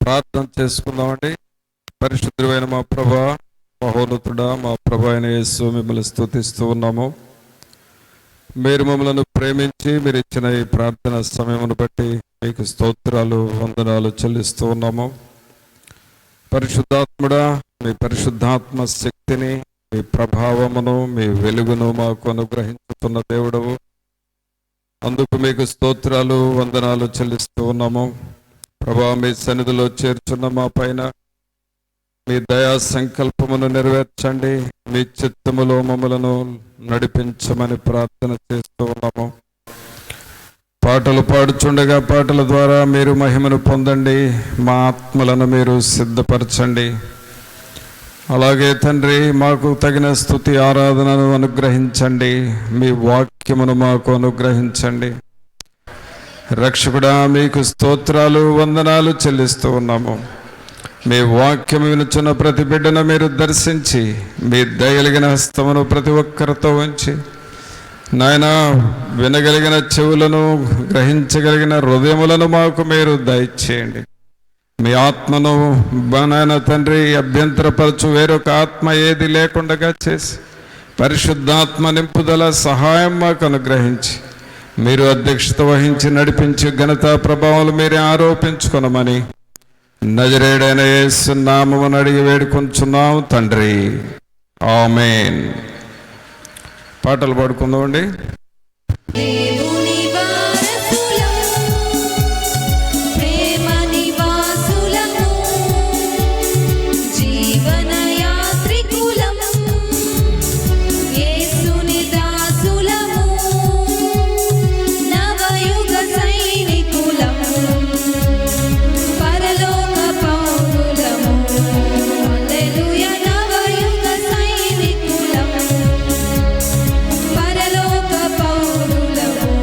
ప్రార్థన చేసుకుందామండి. పరిశుద్ధుడైన మా ప్రభా, మహోన్నతుడా, మా ప్రభు అయిన యేసు, మిమ్మల్ని స్తుతిస్తూ ఉన్నాము. మీరు మమ్మల్ని ప్రేమించి మీరు ఇచ్చిన ఈ ప్రార్థన సమయమును బట్టి మీకు స్తోత్రాలు, వందనాలు చెల్లిస్తూ ఉన్నాము. పరిశుద్ధాత్ముడా, మీ పరిశుద్ధాత్మ శక్తిని, మీ ప్రభావమును, మీ వెలుగును మాకు అనుగ్రహించుతున్న దేవుడవు. అందుకు మీకు స్తోత్రాలు, వందనాలు చెల్లిస్తూ ఉన్నాము. ప్రభా, మీ సన్నిధిలో చేర్చున్న మా పైన మీ దయా సంకల్పమును నెరవేర్చండి. మీ చిత్తములో మమ్మలను నడిపించమని ప్రార్థన చేస్తూ ఉన్నాము. పాటలు పాడుచుండగా పాటల ద్వారా మీరు మహిమను పొందండి. మా ఆత్మలను మీరు సిద్ధపరచండి. అలాగే తండ్రి, మాకు తగిన స్తుతి ఆరాధనను అనుగ్రహించండి. మీ వాక్యమును మాకు అనుగ్రహించండి. రక్షకుడా, మీకు స్తోత్రాలు, వందనాలు చెల్లిస్తూ ఉన్నాము. మీ వాక్యం వినుచున్న ప్రతి బిడ్డను మీరు దర్శించి మీ దయగలిగిన హస్తమును ప్రతి ఒక్కరితో ఉంచి, నాయన, వినగలిగిన చెవులను, గ్రహించగలిగిన హృదయములను మాకు మీరు దయచేయండి. మీ ఆత్మను నాయన తండ్రి అభ్యంతరపరచు వేరొక ఆత్మ ఏది లేకుండా చేసి పరిశుద్ధాత్మ నింపుదల సహాయం మాకు అనుగ్రహించి మీరు అధ్యక్షత వహించి నడిపించి ఘనత ప్రభావాలు మీరే ఆరోపించుకొనమని నజరేయుడైన యేసు నామమున అడిగి వేడుకొంచున్నాము తండ్రి, ఆమేన్. పాటలు పాడుకుందామండి. పరలోక పౌరులము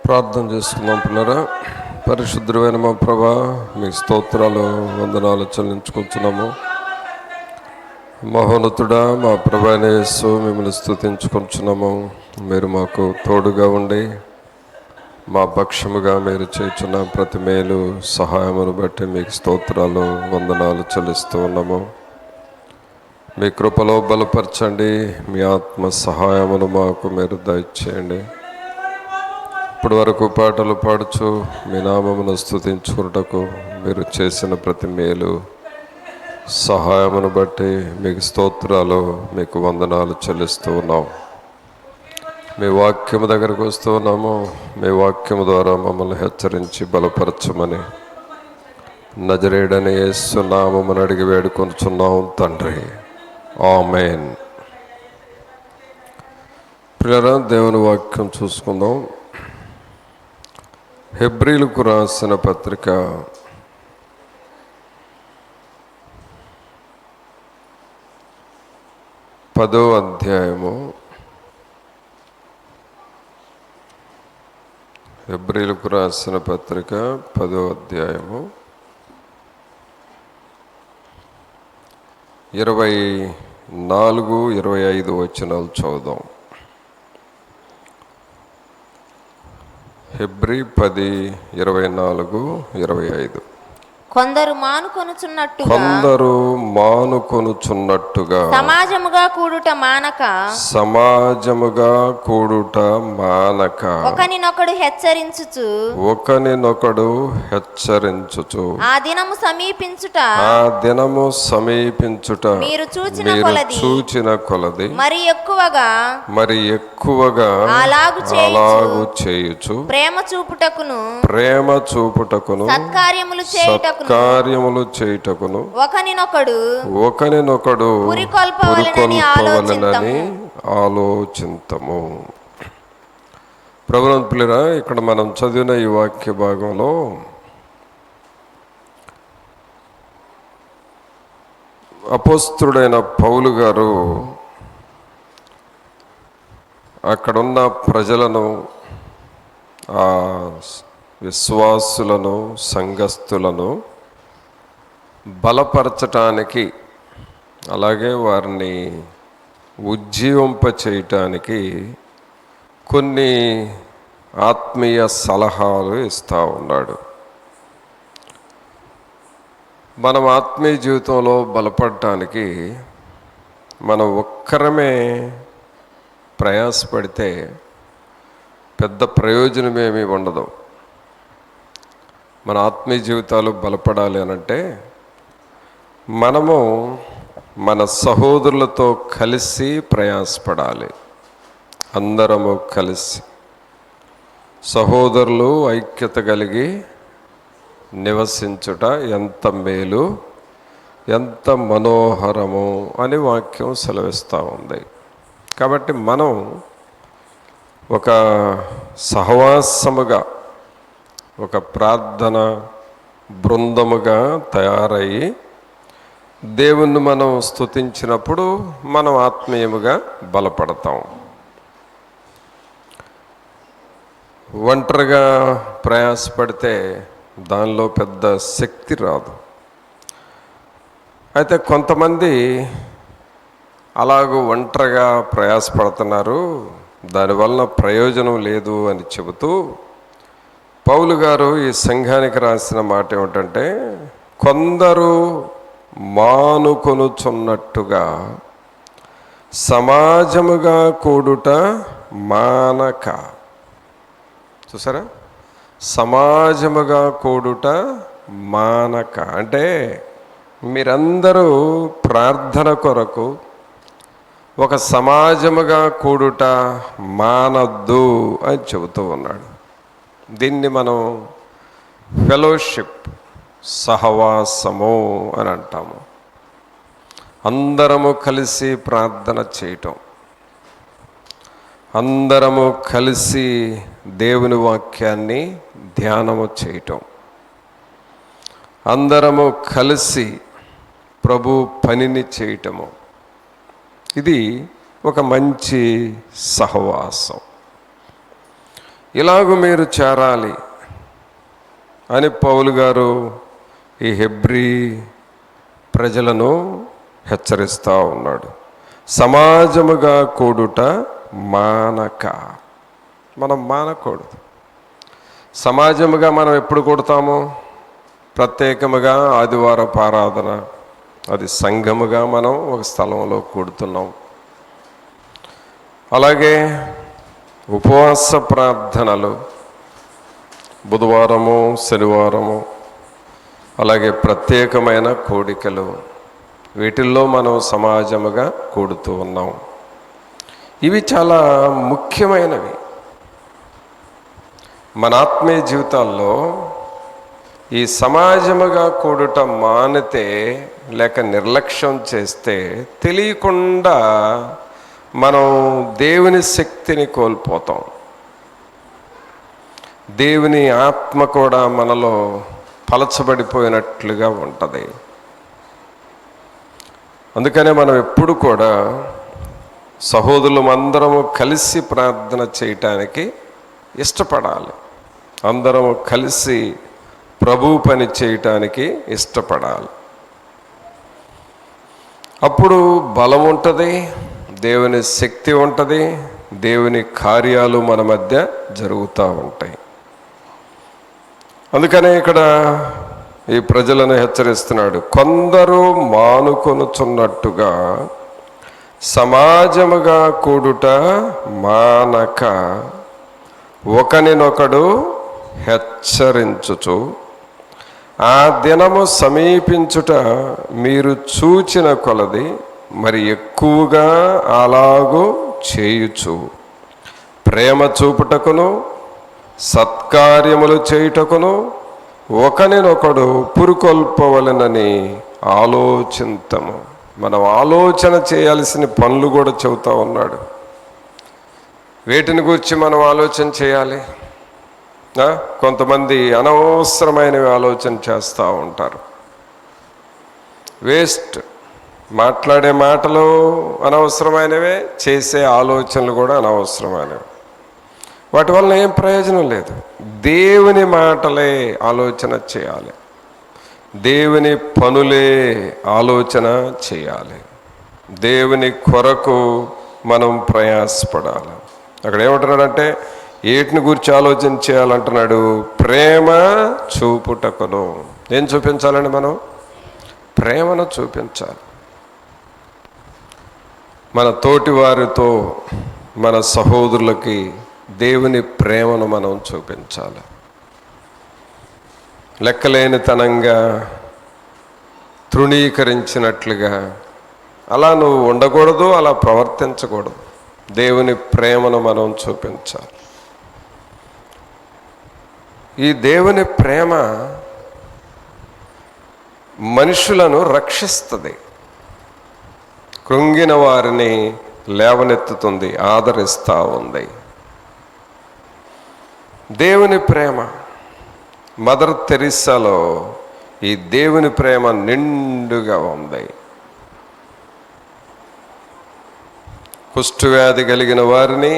ప్రార్థన చేసుకుందాం పిల్లరా. పరిశుద్ధమైన మా ప్రభా, మీ స్తోత్రాలు వందనాలు చెల్లించుకుంటున్నాము. మహోన్నతుడా మా ప్రభా అయిన యేసు, మిమ్మల్ని స్తుతించుకుంటున్నాము. మీరు మాకు తోడుగా ఉండి మా పక్షముగా మీరు చేస్తున్న ప్రతి మేలు సహాయమును బట్టి మీకు స్తోత్రాలు వందనాలు చెల్లిస్తూ ఉన్నాము. మీ కృపలో బలపరచండి, మీ ఆత్మ సహాయమును మాకు మీరు దయచేయండి. ఇప్పటి వరకు పాటలు పాడుచు మీ నామమును స్తుతించుకున్నటకు మీరు చేసిన ప్రతి మేలు సహాయమును బట్టి మీకు స్తోత్రాలు, మీకు వందనాలు చెల్లిస్తూ ఉన్నాం. మీ వాక్యము దగ్గరకు వస్తూ ఉన్నాము. మీ వాక్యము ద్వారా మమ్మల్ని హెచ్చరించి బలపరచమని నజరేయుడైన యేసు నామమును అడిగి వేడుకొనుచున్నాం తండ్రి, ఆమేన్. ప్రియరా, దేవుని వాక్యం చూసుకుందాం. హెబ్రీలకు రాసిన పత్రిక 10వ అధ్యాయము. హెబ్రీలకు రాసిన పత్రిక 10వ అధ్యాయము 24, 25 వచనాలు చదువుదాం. హెబ్రీ 10, 24, 25. కొందరు మానుకొనుచున్నట్టుగా సమాజముగా కూడుట మానక ఒకనినొకడు హెచ్చరించుచు ఆ దినము సమీపించుట మీరు చూచిన కొలది మరి ఎక్కువగా అలాగు చేయుచు ప్రేమ చూపుటకును సత్కార్యములు చేయుటకును ఒకనినొకడు పురికొల్పవలెనని ఆలోచింతము. ప్రభువుని ప్రియులారా, ఇక్కడ మనం చదివిన ఈ వాక్య భాగంలో అపోస్తలుడైన పౌలు గారు అక్కడున్న ప్రజలను, ఆ విశ్వాసులను, సంఘస్థులను బలపరచటానికి, అలాగే వారిని ఉజ్జీవింప చేయటానికి కొన్ని ఆత్మీయ సలహాలు ఇస్తూ ఉన్నాడు. మనం ఆత్మీయ జీవితంలో బలపడటానికి మనం ఒక్కరమే ప్రయాసపడితే పెద్ద ప్రయోజనమేమీ ఉండదు. మన ఆత్మీయ జీవితాలు బలపడాలి అనంటే మనము మన సహోదరులతో కలిసి ప్రయాసపడాలి. అందరము కలిసి సహోదరులు ఐక్యత కలిగి నివసించుట ఎంత మేలు, ఎంత మనోహరము అని వాక్యం సెలవిస్తూ ఉంది. కాబట్టి మనం ఒక సహవాసముగా, ఒక ప్రార్థన బృందముగా తయారయ్యి దేవుణ్ణి మనం స్తుతించినప్పుడు మనం ఆత్మీయముగా బలపడతాం. ఒంటరిగా ప్రయాసపడితే దానిలో పెద్ద శక్తి రాదు. అయితే కొంతమంది అలాగూ ఒంటరిగా ప్రయాసపడుతున్నారు, దానివల్ల ప్రయోజనం లేదు అని చెబుతూ పౌలు గారు ఈ సంఘానికి రాసిన మాట ఏమిటంటే, కొందరు మానుకొనుచున్నట్టుగా సమాజముగా కూడుట మానక. చూసారా, సమాజముగా కూడుట మానక అంటే మీరందరూ ప్రార్థన కొరకు ఒక సమాజముగా కూడుట మానద్దు అని చెబుతూ ఉన్నాడు. దీన్ని మనం ఫెలోషిప్, సహవాసము అని అంటాము. అందరము కలిసి ప్రార్థన చేయటం, అందరము కలిసి దేవుని వాక్యాన్ని ధ్యానము చేయటం, అందరము కలిసి ప్రభు పనిని చేయటము, ఇది ఒక మంచి సహవాసం. ఇలాగూ మీరు చేరాలి అని పౌలు గారు ఈ హెబ్రీ ప్రజలను హెచ్చరిస్తూ ఉన్నాడు. సమాజముగా కూడుట మానక, మనం మానకూడదు. సమాజముగా మనం ఎప్పుడు కూడతాము? ప్రత్యేకముగా ఆదివారపు ఆరాధన, అది సంఘముగా మనం ఒక స్థలంలో కూడుతున్నాం. అలాగే ఉపవాస ప్రార్థనలు బుధవారము, శనివారము, అలాగే ప్రత్యేకమైన కోడికలు, వీటిల్లో మనం సమాజముగా కూడుతూ ఉన్నాం. ఇవి చాలా ముఖ్యమైనవి. మన ఆత్మీయ జీవితాల్లో ఈ సమాజముగా కూడుట మానితే, లేక నిర్లక్ష్యం చేస్తే, తెలియకుండా మనం దేవుని శక్తిని కోల్పోతాం. దేవుని ఆత్మ కూడా మనలో పలచబడిపోయినట్లుగా ఉంటుంది. అందుకనే మనం ఎప్పుడు కూడా సహోదరులమందరము కలిసి ప్రార్థన చేయటానికి ఇష్టపడాలి. అందరము కలిసి ప్రభు పని చేయటానికి ఇష్టపడాలి. అప్పుడు బలం ఉంటుంది, దేవుని శక్తి ఉంటుంది, దేవుని కార్యాలు మన మధ్య జరుగుతూ ఉంటాయి. అందుకనే ఇక్కడ ఈ ప్రజలను హెచ్చరిస్తున్నాడు. కొందరు మానుకొనుచున్నట్టుగా సమాజముగా కూడుట మానక ఒకనినొకడు హెచ్చరించుచు, ఆ దినము సమీపించుట మీరు చూచిన కొలది మరి ఎక్కువగా అలాగూ చేయుచు, ప్రేమ చూపుటకును సత్కార్యములు చేయుటకును ఒకనినొకడు పురుకొల్పవలెనని ఆలోచింతము. మనం ఆలోచన చేయాల్సిన పనులు కూడా చెబుతూ ఉన్నాడు. వేటిని గురించి మనం ఆలోచన చేయాలి? కొంతమంది అనవసరమైనవి ఆలోచన చేస్తూ ఉంటారు. వేస్ట్. మాట్లాడే మాటలు అనవసరమైనవే, చేసే ఆలోచనలు కూడా అనవసరమైనవి. వాటి వల్ల ఏం ప్రయోజనం లేదు. దేవుని మాటలే ఆలోచన చేయాలి, దేవుని పనులే ఆలోచన చేయాలి, దేవుని కొరకు మనం ప్రయాసపడాలి. అక్కడ ఏమంటున్నాడంటే, ఏటిని గురించి ఆలోచన చేయాలంటున్నాడు? ప్రేమ చూపుటకును. ఏం చూపించాలండి? మనం ప్రేమను చూపించాలి. మన తోటి వారితో, మన సహోదరులకి దేవుని ప్రేమను మనం చూపించాలి. లెక్కలేనితనంగా, తృణీకరించినట్లుగా అలా నువ్వు ఉండకూడదు, అలా ప్రవర్తించకూడదు. దేవుని ప్రేమను మనం చూపించాలి. ఈ దేవుని ప్రేమ మనుషులను రక్షిస్తుంది, కృంగిన వారిని లేవనెత్తుతుంది, ఆదరిస్తూ ఉంది. దేవుని ప్రేమ, మదర్ తెరిసాలో ఈ దేవుని ప్రేమ నిండుగా ఉంది. కుష్ఠవ్యాధి కలిగిన వారిని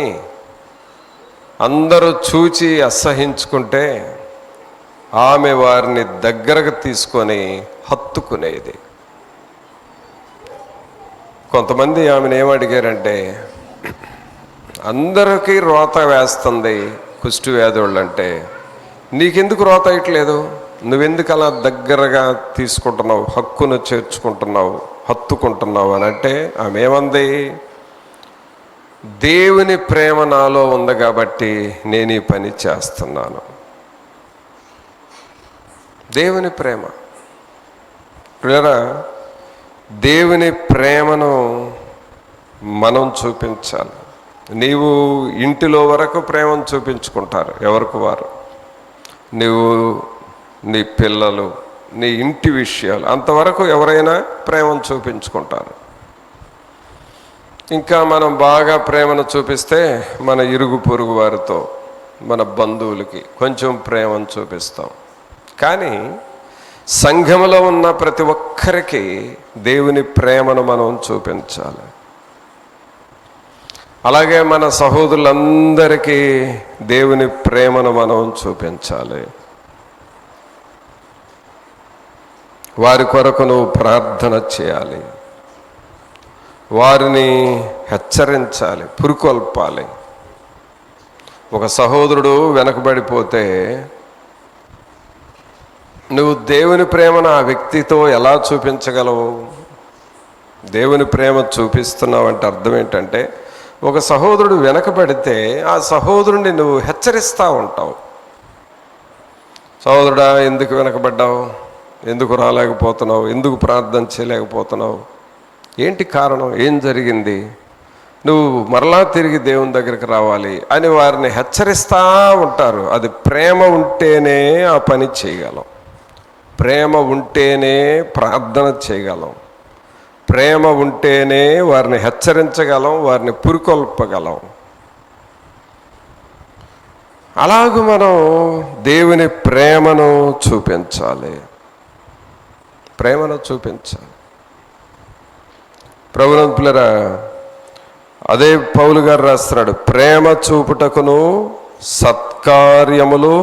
అందరూ చూచి అసహించుకుంటే ఆమె వారిని దగ్గరకు తీసుకొని హత్తుకునేది. కొంతమంది ఆమెను ఏమడిగారంటే, అందరికీ రోత వేస్తుంది కుష్ఠవ్యాధి వాళ్ళంటే, నీకెందుకు రోత ఇట్లేదు? నువ్వెందుకు అలా దగ్గరగా తీసుకుంటున్నావు, హక్కును చేర్చుకుంటున్నావు, హత్తుకుంటున్నావు అని అంటే ఆమె ఏమంది? దేవుని ప్రేమ నాలో ఉంది కాబట్టి నేను ఈ పని చేస్తున్నాను. దేవుని ప్రేమ ప్రియరా, దేవుని ప్రేమను మనం చూపించాలి. నీవు ఇంటిలో వరకు ప్రేమను చూపించుకుంటారు ఎవరికి వారు. నీవు, నీ పిల్లలు, నీ ఇంటి విషయాలు, అంతవరకు ఎవరైనా ప్రేమను చూపించుకుంటారు. ఇంకా మనం బాగా ప్రేమను చూపిస్తే మన ఇరుగు పొరుగు వారితో, మన బంధువులకి కొంచెం ప్రేమను చూపిస్తాం. కానీ సంఘములో ఉన్న ప్రతి ఒక్కరికి దేవుని ప్రేమను మనం చూపించాలి. అలాగే మన సహోదరులందరికీ దేవుని ప్రేమను మనం చూపించాలి. వారి కొరకు నువ్వు ప్రార్థన చేయాలి, వారిని హెచ్చరించాలి, పురుకొల్పాలి. ఒక సహోదరుడు వెనకబడిపోతే నువ్వు దేవుని ప్రేమను ఆ వ్యక్తితో ఎలా చూపించగలవు? దేవుని ప్రేమ చూపిస్తున్నావంటే అర్థం ఏంటంటే, ఒక సహోదరుడు వెనకబడితే ఆ సహోదరుడిని నువ్వు హెచ్చరిస్తూ ఉంటావు. సహోదరుడా, ఎందుకు వెనకబడ్డావు? ఎందుకు రాలేకపోతున్నావు? ఎందుకు ప్రార్థన చేయలేకపోతున్నావు? ఏంటి కారణం? ఏం జరిగింది? నువ్వు మరలా తిరిగి దేవుని దగ్గరికి రావాలి అని వారిని హెచ్చరిస్తూ ఉంటారు. అది ప్రేమ ఉంటేనే ఆ పని చేయగలం. ప్రేమ ఉంటేనే ప్రార్థన చేయగలం. ప్రేమ ఉంటేనే వారిని హెచ్చరించగలం, వారిని పురికొల్పగలం. అలాగూ మనం దేవుని ప్రేమను చూపించాలి, ప్రేమను చూపించాలి. ప్రభునందు పిల్లరా, అదే పౌలు గారు రాస్తున్నాడు, ప్రేమ చూపుటకును సత్కార్యములు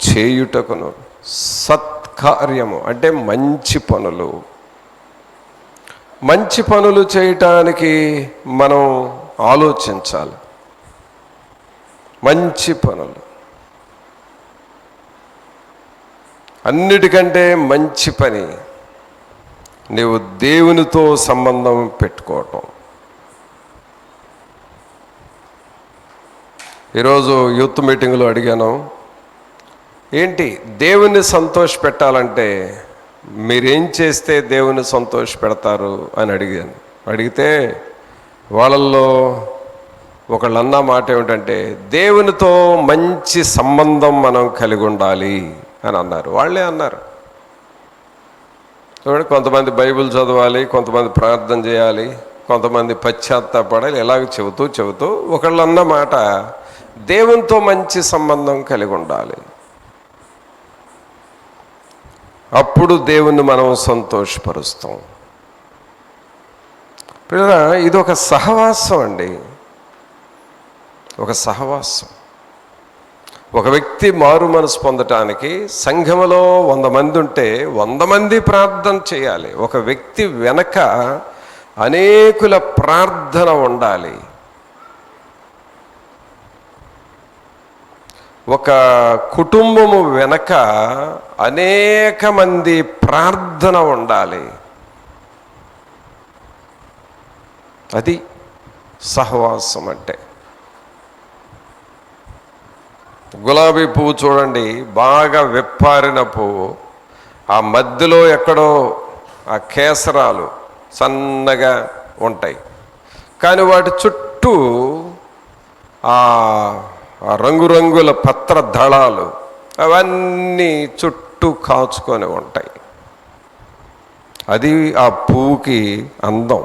చేయుటకును. సత్కార్యము అంటే మంచి పనులు. మంచి పనులు చేయటానికి మనం ఆలోచించాలి. మంచి పనులు, అన్నిటికంటే మంచి పని నీవు దేవునితో సంబంధం పెట్టుకోవటం. ఈరోజు యూత్ మీటింగ్లో అడిగాను, ఏంటి దేవుని సంతోష పెట్టాలంటే మీరేం చేస్తే దేవుని సంతోష పెడతారు అని అడిగాను. అడిగితే వాళ్ళల్లో ఒకళ్ళు అన్న మాట ఏమిటంటే, దేవునితో మంచి సంబంధం మనం కలిగి ఉండాలి అని అన్నారు. వాళ్ళే అన్నారు. చూడండి, కొంతమంది బైబిల్ చదవాలి, కొంతమంది ప్రార్థన చేయాలి, కొంతమంది పశ్చాత్తాపడాలి. ఎలాగ చెబుతూ ఒకళ్ళు అన్న మాట, దేవునితో మంచి సంబంధం కలిగి ఉండాలి, అప్పుడు దేవుణ్ణి మనం సంతోషపరుస్తాం. పిల్లరా, ఇది ఒక సహవాసం అండి, ఒక సహవాసం. ఒక వ్యక్తి మారు మనసు పొందటానికి సంఘములో 100 మంది ఉంటే 100 మంది ప్రార్థన చేయాలి. ఒక వ్యక్తి వెనక అనేకుల ప్రార్థన ఉండాలి. ఒక కుటుంబము వెనక అనేక మంది ప్రార్థన ఉండాలి. అది సహవాసం అంటే. గులాబీ పువ్వు చూడండి, బాగా విప్పారిన పువ్వు, ఆ మధ్యలో ఎక్కడో ఆ కేసరాలు సన్నగా ఉంటాయి, కానీ వాటి చుట్టూ ఆ రంగురంగుల పత్ర దళాలు అవన్నీ చుట్టూ కాచుకొని ఉంటాయి. అది ఆ పువ్వుకి అందం.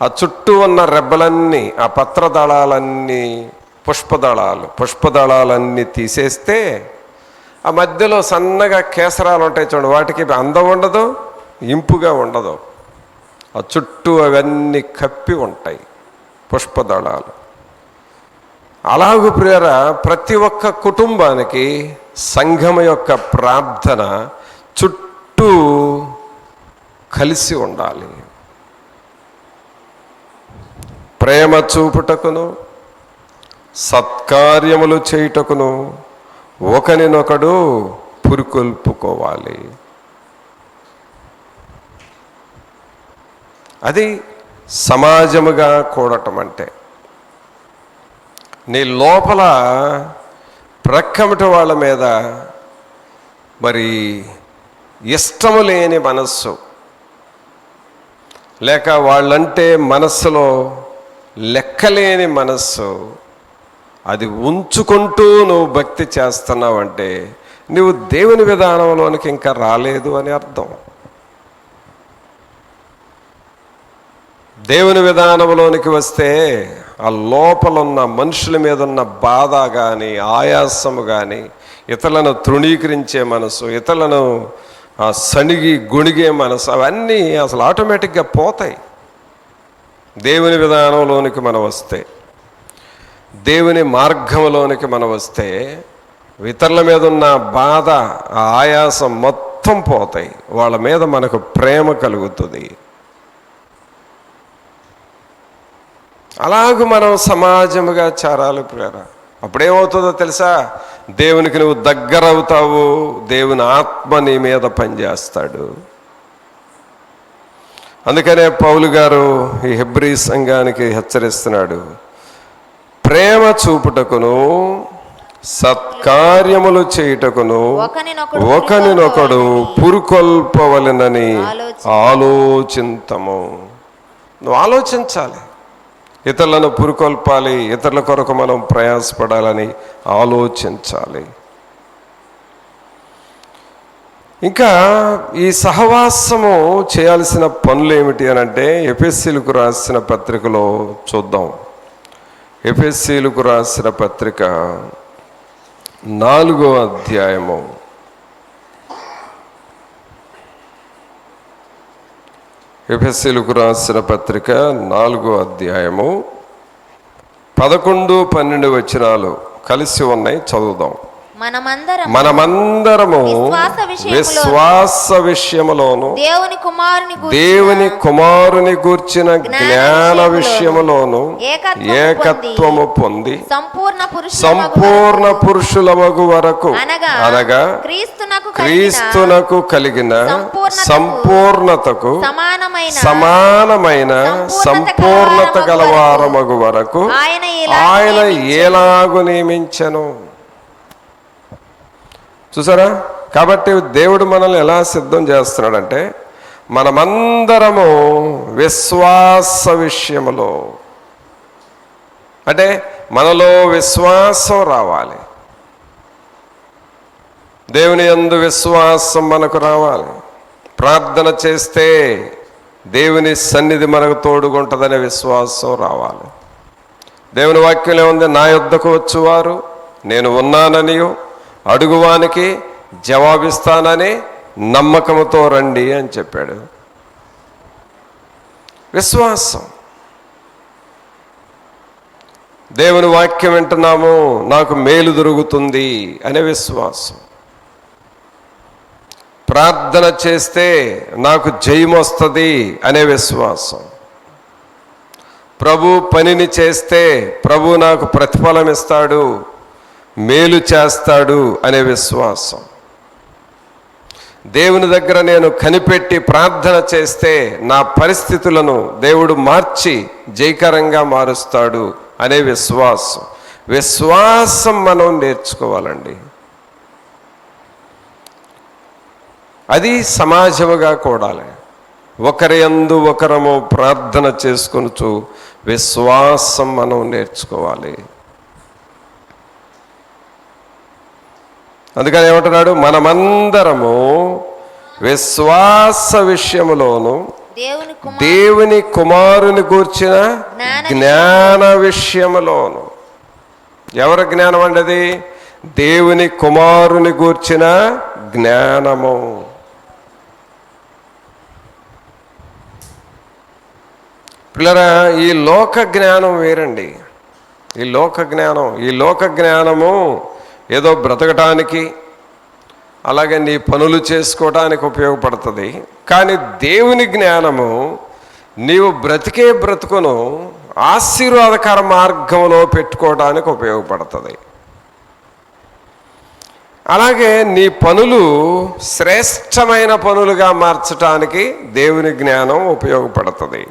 ఆ చుట్టూ ఉన్న రెబ్బలన్నీ, ఆ పత్రదళాలన్నీ పుష్పదళాలన్నీ తీసేస్తే ఆ మధ్యలో సన్నగా కేసరాలు ఉంటాయి చూడండి, వాటికి అందం ఉండదు, ఇంపుగా ఉండదు. ఆ చుట్టూ అవన్నీ కప్పి ఉంటాయి పుష్పదళాలు. అలాగూ ప్రియరా, ప్రతి ఒక్క కుటుంబానికి సంఘం యొక్క ప్రార్థన చుట్టూ కలిసి ఉండాలి. ప్రేమ చూపుటకును సత్కార్యములు చేయుటకును ఒకరినొకడు పురికొల్పుకోవాలి. అది సమాజముగా కూడటం అంటే. నీ లోపల ప్రక్కమటి వాళ్ళ మీద మరి ఇష్టము లేని మనస్సు, లేక వాళ్ళంటే మనస్సులో లెక్కలేని మనస్సు, అది ఉంచుకుంటూ నువ్వు భక్తి చేస్తున్నావంటే నువ్వు దేవుని విధానంలోనికి ఇంకా రాలేదు అని అర్థం. దేవుని విధానంలోనికి వస్తే ఆ లోపలున్న మనుషుల మీద ఉన్న బాధ కానీ, ఆయాసము కానీ, ఇతరులను తృణీకరించే మనసు, ఇతరులను సణిగి గొణిగే మనసు, అవన్నీ అసలు ఆటోమేటిక్గా పోతాయి. దేవుని విధానంలోనికి మనం వస్తే, దేవుని మార్గంలోనికి మనం వస్తే ఇతరుల మీద ఉన్న బాధ, ఆయాసం మొత్తం పోతాయి. వాళ్ళ మీద మనకు ప్రేమ కలుగుతుంది. అలాగూ మనం సమాజముగా చేరాలి ప్రేర. అప్పుడేమవుతుందో తెలుసా? దేవునికి నువ్వు దగ్గర అవుతావు. దేవుని ఆత్మ నీ మీద పనిచేస్తాడు. అందుకనే పౌలు గారు ఈ హెబ్రీ సంఘానికి హెచ్చరిస్తున్నాడు, ప్రేమ చూపుటకును సత్కార్యములు చేయుటకును ఒకనినొకడు పురుకొల్పవలెనని ఆలోచింతము. నువ్వు ఆలోచించాలి, ఇతరులను పురుకొల్పాలి, ఇతరుల కొరకు మనం ప్రయాసపడాలని ఆలోచించాలి. ఇంకా ఈ సహవాసము చేయాల్సిన పనులు ఏమిటి అని అంటే ఎఫెసీయులకు రాసిన పత్రికలో చూద్దాం. ఎఫెసీయులకు రాసిన పత్రిక 4వ అధ్యాయము. ఎఫెసీయులకు రాసిన పత్రిక 4వ అధ్యాయము 11, 12 వచనాలు కలిసి ఉన్నాయి, చదువుదాం. మనమందరము విశ్వాస విషయములోను దేవుని కుమారుని గూర్చిన జ్ఞాన విషయములోను ఏకత్వము పొంది సంపూర్ణ పురుషులమగు వరకు, అనగా క్రీస్తునకు కలిగిన సంపూర్ణతకు సమానమైన సంపూర్ణత గలవారమగు వరకు ఆయన ఎలాగు నియమించెను. చూసారా? కాబట్టి దేవుడు మనల్ని ఎలా సిద్ధం చేస్తున్నాడంటే, మనమందరము విశ్వాస విషయములో, అంటే మనలో విశ్వాసం రావాలి. దేవుని యందు విశ్వాసం మనకు రావాలి. ప్రార్థన చేస్తే దేవుని సన్నిధి మనకు తోడుగుంటుందనే విశ్వాసం రావాలి. దేవుని వాక్యం ఏముంది? నా యొద్దకు వచ్చువారు నేను ఉన్నాననియు అడుగువానికి జవాబిస్తానని నమ్మకంతో రండి అని చెప్పాడు. విశ్వాసం. దేవుని వాక్యం వింటున్నాము, నాకు మేలు దొరుకుతుంది అనే విశ్వాసం. ప్రార్థన చేస్తే నాకు జయం వస్తుంది అనే విశ్వాసం. ప్రభు పనిని చేస్తే ప్రభు నాకు ప్రతిఫలం ఇస్తాడు, మేలు చేస్తాడు అనే విశ్వాసం. దేవుని దగ్గర నేను కనిపెట్టి ప్రార్థన చేస్తే నా పరిస్థితులను దేవుడు మార్చి జయకరంగా మారుస్తాడు అనే విశ్వాసం. విశ్వాసం మనం నేర్చుకోవాలండి. అది సమాజముగా కూడాలి. ఒకరి యందు ఒకరము ప్రార్థన చేసుకొనుచు విశ్వాసం మనం నేర్చుకోవాలి. అందుకని ఏమంటున్నాడు? మనమందరము విశ్వాస విషయములోను దేవుని కుమారుని గూర్చిన జ్ఞాన విషయములోను. ఎవరి జ్ఞానం అండి అది? దేవుని కుమారుని గూర్చిన జ్ఞానము. పిల్లరా, ఈ లోక జ్ఞానం వేరండి. ఈ లోక జ్ఞానము ఏదో బ్రతకటానికి, అలాగే నీ పనులు చేసుకోవడానికి ఉపయోగపడుతుంది. కానీ దేవుని జ్ఞానము నీవు బ్రతికే బ్రతుకును ఆశీర్వాదకర మార్గంలో పెట్టుకోవడానికి ఉపయోగపడుతుంది. అలాగే నీ పనులు శ్రేష్టమైన పనులుగా మార్చడానికి దేవుని జ్ఞానం ఉపయోగపడుతుంది.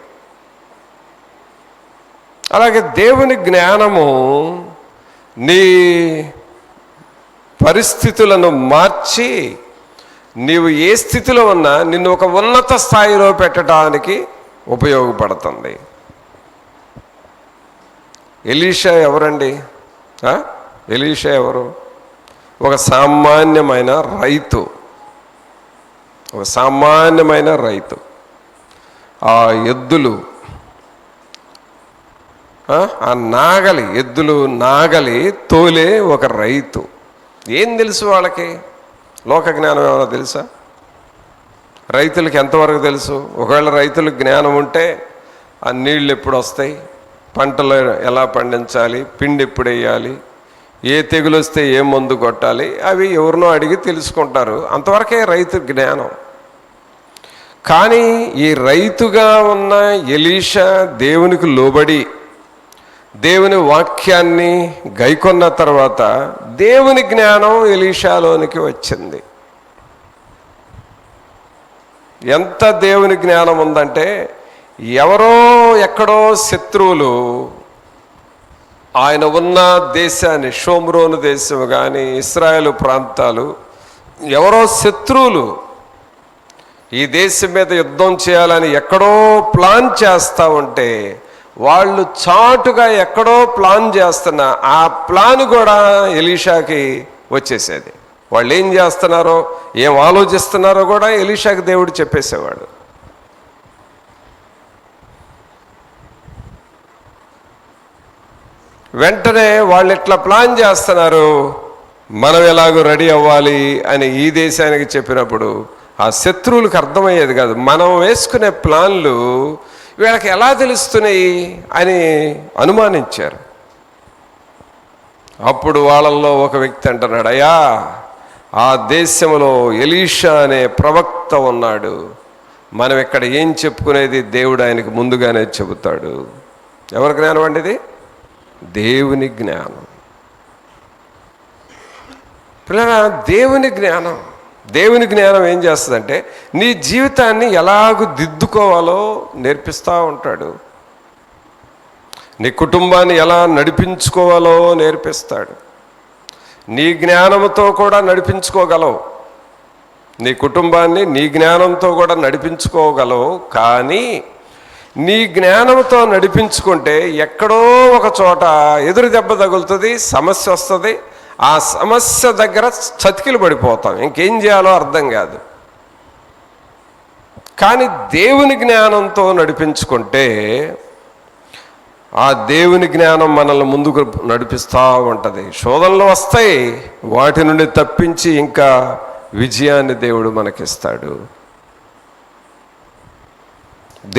అలాగే దేవుని జ్ఞానము నీ పరిస్థితులను మార్చి నీవు ఏ స్థితిలో ఉన్నా నిన్ను ఒక ఉన్నత స్థాయిలో పెట్టడానికి ఉపయోగపడుతుంది. ఎలీషా ఎవరండి? ఎలీషా ఎవరు? ఒక సామాన్యమైన రైతు. ఆ ఎద్దులు, ఆ నాగలి తోలే ఒక రైతు. ఏం తెలుసు వాళ్ళకి? లోక జ్ఞానం ఏమైనా తెలుసా? రైతులకి ఎంతవరకు తెలుసు? ఒకవేళ రైతులకు జ్ఞానం ఉంటే ఆ నీళ్ళు ఎప్పుడు వస్తాయి, పంటలు ఎలా పండించాలి, పిండి ఎప్పుడు వేయాలి, ఏ తెగులు వస్తే ఏ మందు కొట్టాలి, అవి ఎవరినో అడిగి తెలుసుకుంటారు. అంతవరకే రైతు జ్ఞానం. కానీ ఈ రైతుగా ఉన్న ఎలీషా దేవునికి లోబడి దేవుని వాక్యాన్ని గైకొన్న తర్వాత దేవుని జ్ఞానం ఎలీషాలోనికి వచ్చింది. ఎంత దేవుని జ్ఞానం ఉందంటే, ఎవరో ఎక్కడో శత్రువులు ఆయన ఉన్న దేశాన్ని, షోమ్రోను దేశం కానీ ఇశ్రాయేలు ప్రాంతాలు, ఎవరో శత్రువులు ఈ దేశం మీద యుద్ధం చేయాలని ఎక్కడో ప్లాన్ చేస్తూ ఉంటే, వాళ్ళు చాటుగా ఎక్కడో ప్లాన్ చేస్తున్న ఆ ప్లాన్ కూడా ఎలీషాకి వచ్చేసేది. వాళ్ళు ఏం చేస్తున్నారో, ఏం ఆలోచిస్తున్నారో కూడా ఎలీషాకి దేవుడు చెప్పేసేవాడు. వెంటనే వాళ్ళు ఎట్లా ప్లాన్ చేస్తున్నారు, మనం ఎలాగో రెడీ అవ్వాలి అని ఈ దేశానికి చెప్పినప్పుడు ఆ శత్రువులకు అర్థమయ్యేది కాదు. మనం వేసుకునే ప్లాన్లు వీళ్ళకి ఎలా తెలుస్తున్నాయి అని అనుమానించారు. అప్పుడు వాళ్ళల్లో ఒక వ్యక్తి అంటున్నాడు, అయ్యా, ఆ దేశంలో ఎలీషా అనే ప్రవక్త ఉన్నాడు, మనం ఇక్కడ ఏం చెప్పుకునేది దేవుడు ఆయనకు ముందుగానే చెబుతాడు. ఎవరి జ్ఞానం అండి ఇది? దేవుని జ్ఞానం. పిల్లరా, దేవుని జ్ఞానం, దేవుని జ్ఞానం ఏం చేస్తుందంటే నీ జీవితాన్ని ఎలాగూ దిద్దుకోవాలో నేర్పిస్తూ ఉంటాడు. నీ కుటుంబాన్ని ఎలా నడిపించుకోవాలో నేర్పిస్తాడు. నీ జ్ఞానంతో కూడా నడిపించుకోగలవు, నీ కుటుంబాన్ని నీ జ్ఞానంతో కూడా నడిపించుకోగలవు. కానీ నీ జ్ఞానంతో నడిపించుకుంటే ఎక్కడో ఒక చోట ఎదురు దెబ్బ తగులుతుంది, సమస్య వస్తుంది. ఆ సమస్య దగ్గర చతికిలు పడిపోతాం, ఇంకేం చేయాలో అర్థం కాదు. కానీ దేవుని జ్ఞానంతో నడిపించుకుంటే ఆ దేవుని జ్ఞానం మనల్ని ముందుకు నడిపిస్తూ ఉంటుంది. శోధనలు వస్తాయి, వాటి నుండి తప్పించి ఇంకా విజయాన్ని దేవుడు మనకిస్తాడు.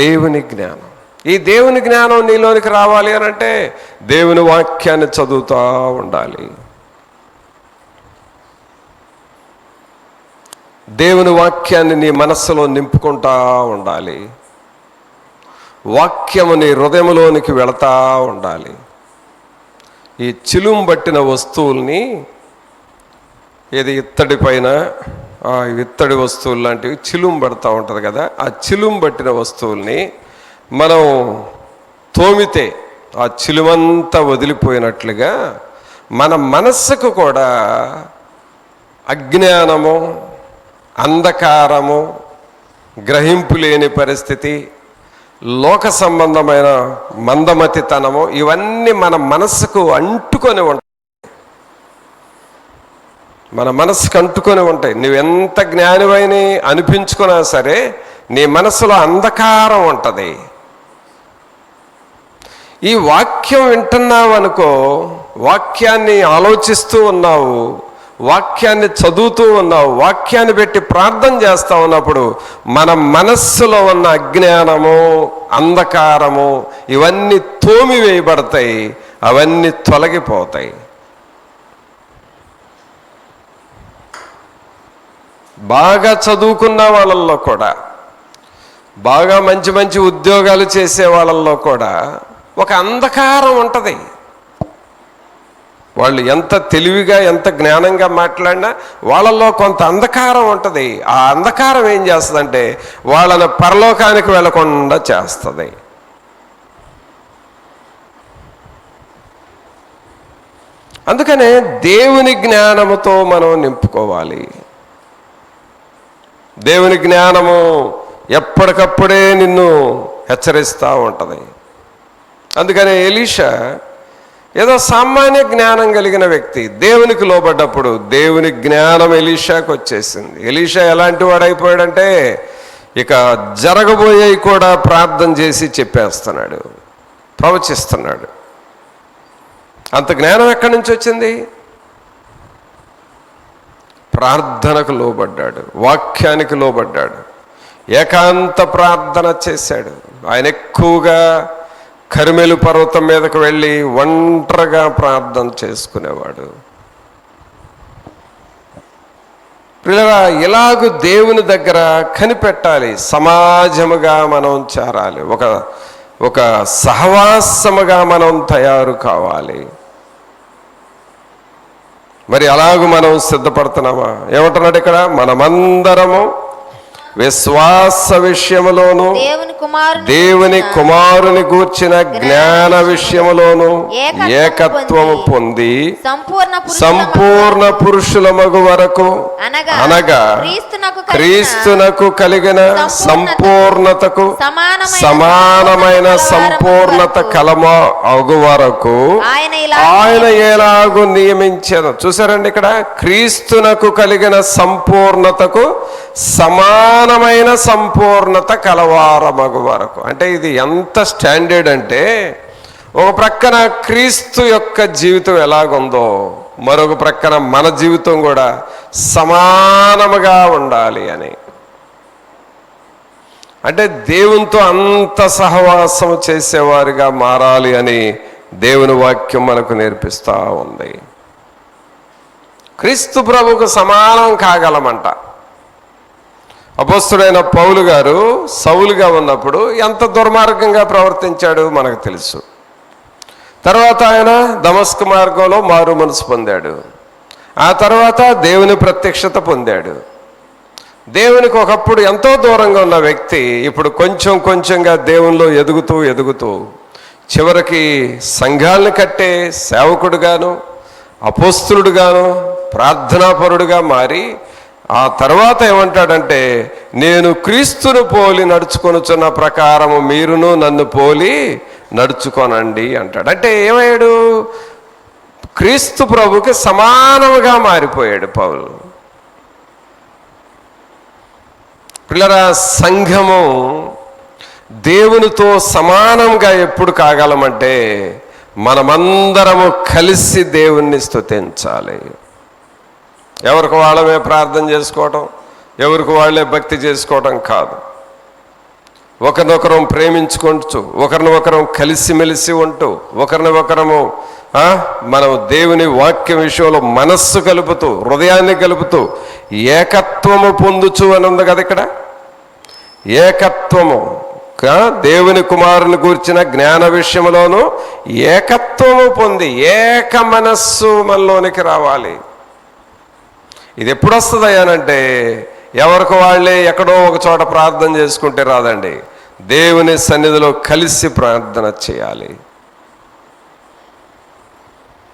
దేవుని జ్ఞానం. ఈ దేవుని జ్ఞానం నీలోనికి రావాలి అని అంటే దేవుని వాక్యాన్ని చదువుతూ ఉండాలి. దేవుని వాక్యాన్ని నీ మనస్సులో నింపుకుంటూ ఉండాలి. వాక్యము నీ హృదయంలోనికి వెళతా ఉండాలి. ఈ చిలుం పట్టిన వస్తువుల్ని, ఏది ఇత్తడి పైన ఇత్తడి వస్తువులు లాంటివి చిలుం పడుతూ ఉంటుంది కదా, ఆ చిలుం పట్టిన వస్తువుల్ని మనం తోమితే ఆ చిలుమంతా వదిలిపోయినట్లుగా మన మనస్సుకు కూడా అజ్ఞానము, అంధకారము, గ్రహింపు లేని పరిస్థితి, లోక సంబంధమైన మందమతితనము, ఇవన్నీ మన మనస్సుకు అంటుకొని ఉంటాయి. మన మనస్సుకు అంటుకొని ఉంటాయి. నువ్వెంత జ్ఞానివైన అనిపించుకున్నా సరే నీ మనసులో అంధకారం ఉంటుంది. ఈ వాక్యం వింటున్నావు అనుకో, వాక్యాన్ని ఆలోచిస్తూ ఉన్నావు, వాక్యాన్ని చదువుతూ ఉన్నావు, వాక్యాన్ని పెట్టి ప్రార్థన చేస్తూ ఉన్నప్పుడు మన మనస్సులో ఉన్న అజ్ఞానము, అంధకారము ఇవన్నీ తోమివేయబడతాయి, అవన్నీ తొలగిపోతాయి. బాగా చదువుకున్న వాళ్ళల్లో కూడా, బాగా మంచి మంచి ఉద్యోగాలు చేసే వాళ్ళల్లో కూడా ఒక అంధకారం ఉంటుంది. వాళ్ళు ఎంత తెలివిగా, ఎంత జ్ఞానంగా మాట్లాడినా వాళ్ళల్లో కొంత అంధకారం ఉంటుంది. ఆ అంధకారం ఏం చేస్తుందంటే వాళ్ళని పరలోకానికి వెళ్ళకుండా చేస్తుంది. అందుకనే దేవుని జ్ఞానముతో మనం నింపుకోవాలి. దేవుని జ్ఞానము ఎప్పటికప్పుడే నిన్ను హెచ్చరిస్తూ ఉంటుంది. అందుకనే ఎలీషా ఏదో సామాన్య జ్ఞానం కలిగిన వ్యక్తి దేవునికి లోబడ్డప్పుడు దేవుని జ్ఞానం ఎలీషాకు వచ్చేసింది. ఎలీషా ఎలాంటి వాడైపోయాడంటే ఇక జరగబోయేవి కూడా ప్రార్థన చేసి చెప్పేస్తున్నాడు, ప్రవచిస్తున్నాడు. అంత జ్ఞానం ఎక్కడి నుంచి వచ్చింది? ప్రార్థనకు లోబడ్డాడు, వాక్యానికి లోబడ్డాడు. ఏకాంత ప్రార్థన చేశాడు. ఆయన ఎక్కువగా కర్మెలు పర్వతం మీదకు వెళ్ళి ఒంటరిగా ప్రార్థన చేసుకునేవాడు. పిల్లరా, ఇలాగూ దేవుని దగ్గర కనిపెట్టాలి. సమాజముగా మనం చేరాలి, ఒక సహవాసముగా మనం తయారు కావాలి. మరి అలాగూ మనం సిద్ధపడుతున్నామా? ఏమంటున్నాడు ఇక్కడ? మనమందరము విశ్వాస విషయములోను దేవుని కుమారుని గూర్చిన జ్ఞాన విషయములోను ఏకత్వము పొంది సంపూర్ణ పురుషుల మగు వరకు, అనగా క్రీస్తునకు కలిగిన సంపూర్ణతకు సమానమైన సంపూర్ణత అగు వరకు ఆయన ఎలాగూ నియమించాను. చూసారండి, ఇక్కడ క్రీస్తునకు కలిగిన సంపూర్ణతకు సమానమైన సంపూర్ణత కలవారమగు వరకు. అంటే ఇది ఎంత స్టాండర్డ్ అంటే, ఒక ప్రక్కన క్రీస్తు యొక్క జీవితం ఎలాగుందో మరొక ప్రక్కన మన జీవితం కూడా సమానముగా ఉండాలి అని. అంటే దేవునితో అంత సహవాసం చేసేవారిగా మారాలి అని దేవుని వాక్యం మనకు నేర్పిస్తూ ఉంది. క్రీస్తు ప్రభువుకు సమానం కాగలమంట. అపోస్తుడైన పౌలు గారు సౌలుగా ఉన్నప్పుడు ఎంత దుర్మార్గంగా ప్రవర్తించాడు మనకు తెలుసు. తర్వాత ఆయన దమస్కు మార్గంలో మారు మనసు పొందాడు. ఆ తర్వాత దేవుని ప్రత్యక్షత పొందాడు. దేవునికి ఒకప్పుడు ఎంతో దూరంగా ఉన్న వ్యక్తి ఇప్పుడు కొంచెం కొంచెంగా దేవునిలో ఎదుగుతూ చివరికి సంఘాలను కట్టే సేవకుడుగాను, అపోస్తులుడుగాను, ప్రార్థనాపరుడుగా మారి ఆ తర్వాత ఏమంటాడంటే, నేను క్రీస్తును పోలి నడుచుకొనుచున్న ప్రకారము మీరును నన్ను పోలి నడుచుకోనండి అంటాడు. అంటే ఏమయ్యాడు? క్రీస్తు ప్రభుకి సమానముగా మారిపోయాడు పౌలు. పిల్లరా, సంఘము దేవునితో సమానంగా ఎప్పుడు కాగలమంటే మనమందరము కలిసి దేవుణ్ణి స్తుతించాలి. ఎవరికి వాళ్ళమే ప్రార్థన చేసుకోవటం, ఎవరికి వాళ్ళే భక్తి చేసుకోవటం కాదు. ఒకరినొకరం ప్రేమించుకుంటూ, ఒకరినొకరం కలిసిమెలిసి ఉంటూ, ఒకరినొకరము మనం దేవుని వాక్యం విషయంలో మనస్సు కలుపుతూ, హృదయాన్ని కలుపుతూ ఏకత్వము పొందుచు అని ఉంది కదా ఇక్కడ. ఏకత్వము, దేవుని కుమారుని గూర్చిన జ్ఞాన విషయంలోనూ ఏకత్వము పొంది ఏక మనస్సు మనలోనికి రావాలి. ఇది ఎప్పుడు వస్తుంది అయ్యానంటే, ఎవరికి వాళ్ళే ఎక్కడో ఒక చోట ప్రార్థన చేసుకుంటే రాదండి. దేవుని సన్నిధిలో కలిసి ప్రార్థన చేయాలి.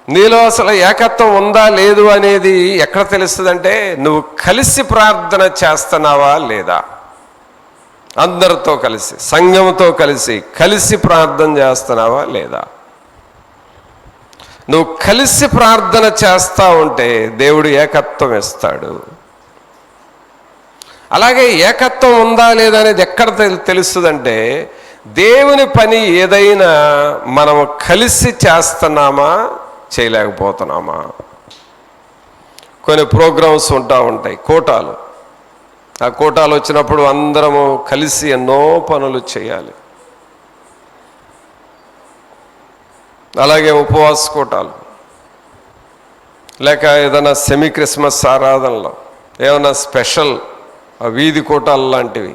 నీలో అసలు ఏకత్వం ఉందా లేదు అనేది ఎక్కడ తెలుస్తుందంటే, నువ్వు కలిసి ప్రార్థన చేస్తున్నావా లేదా. అందరితో కలిసి, సంఘంతో కలిసి ప్రార్థన చేస్తున్నావా లేదా. నువ్వు కలిసి ప్రార్థన చేస్తూ ఉంటే దేవుడు ఏకత్వం ఇస్తాడు. అలాగే ఏకత్వం ఉందా లేదా అనేది ఎక్కడ తెలుస్తుందంటే, దేవుని పని ఏదైనా మనము కలిసి చేస్తున్నామా చేయలేకపోతున్నామా. కొన్ని ప్రోగ్రామ్స్ ఉంటాయి, కోటాలు. ఆ కోటాలు వచ్చినప్పుడు అందరము కలిసి ఎన్నో పనులు చేయాలి. అలాగే ఉపవాస కోటాలు, లేక ఏదైనా సెమీ క్రిస్మస్ ఆరాధనలో ఏమైనా స్పెషల్ వీధి కోటాలు లాంటివి,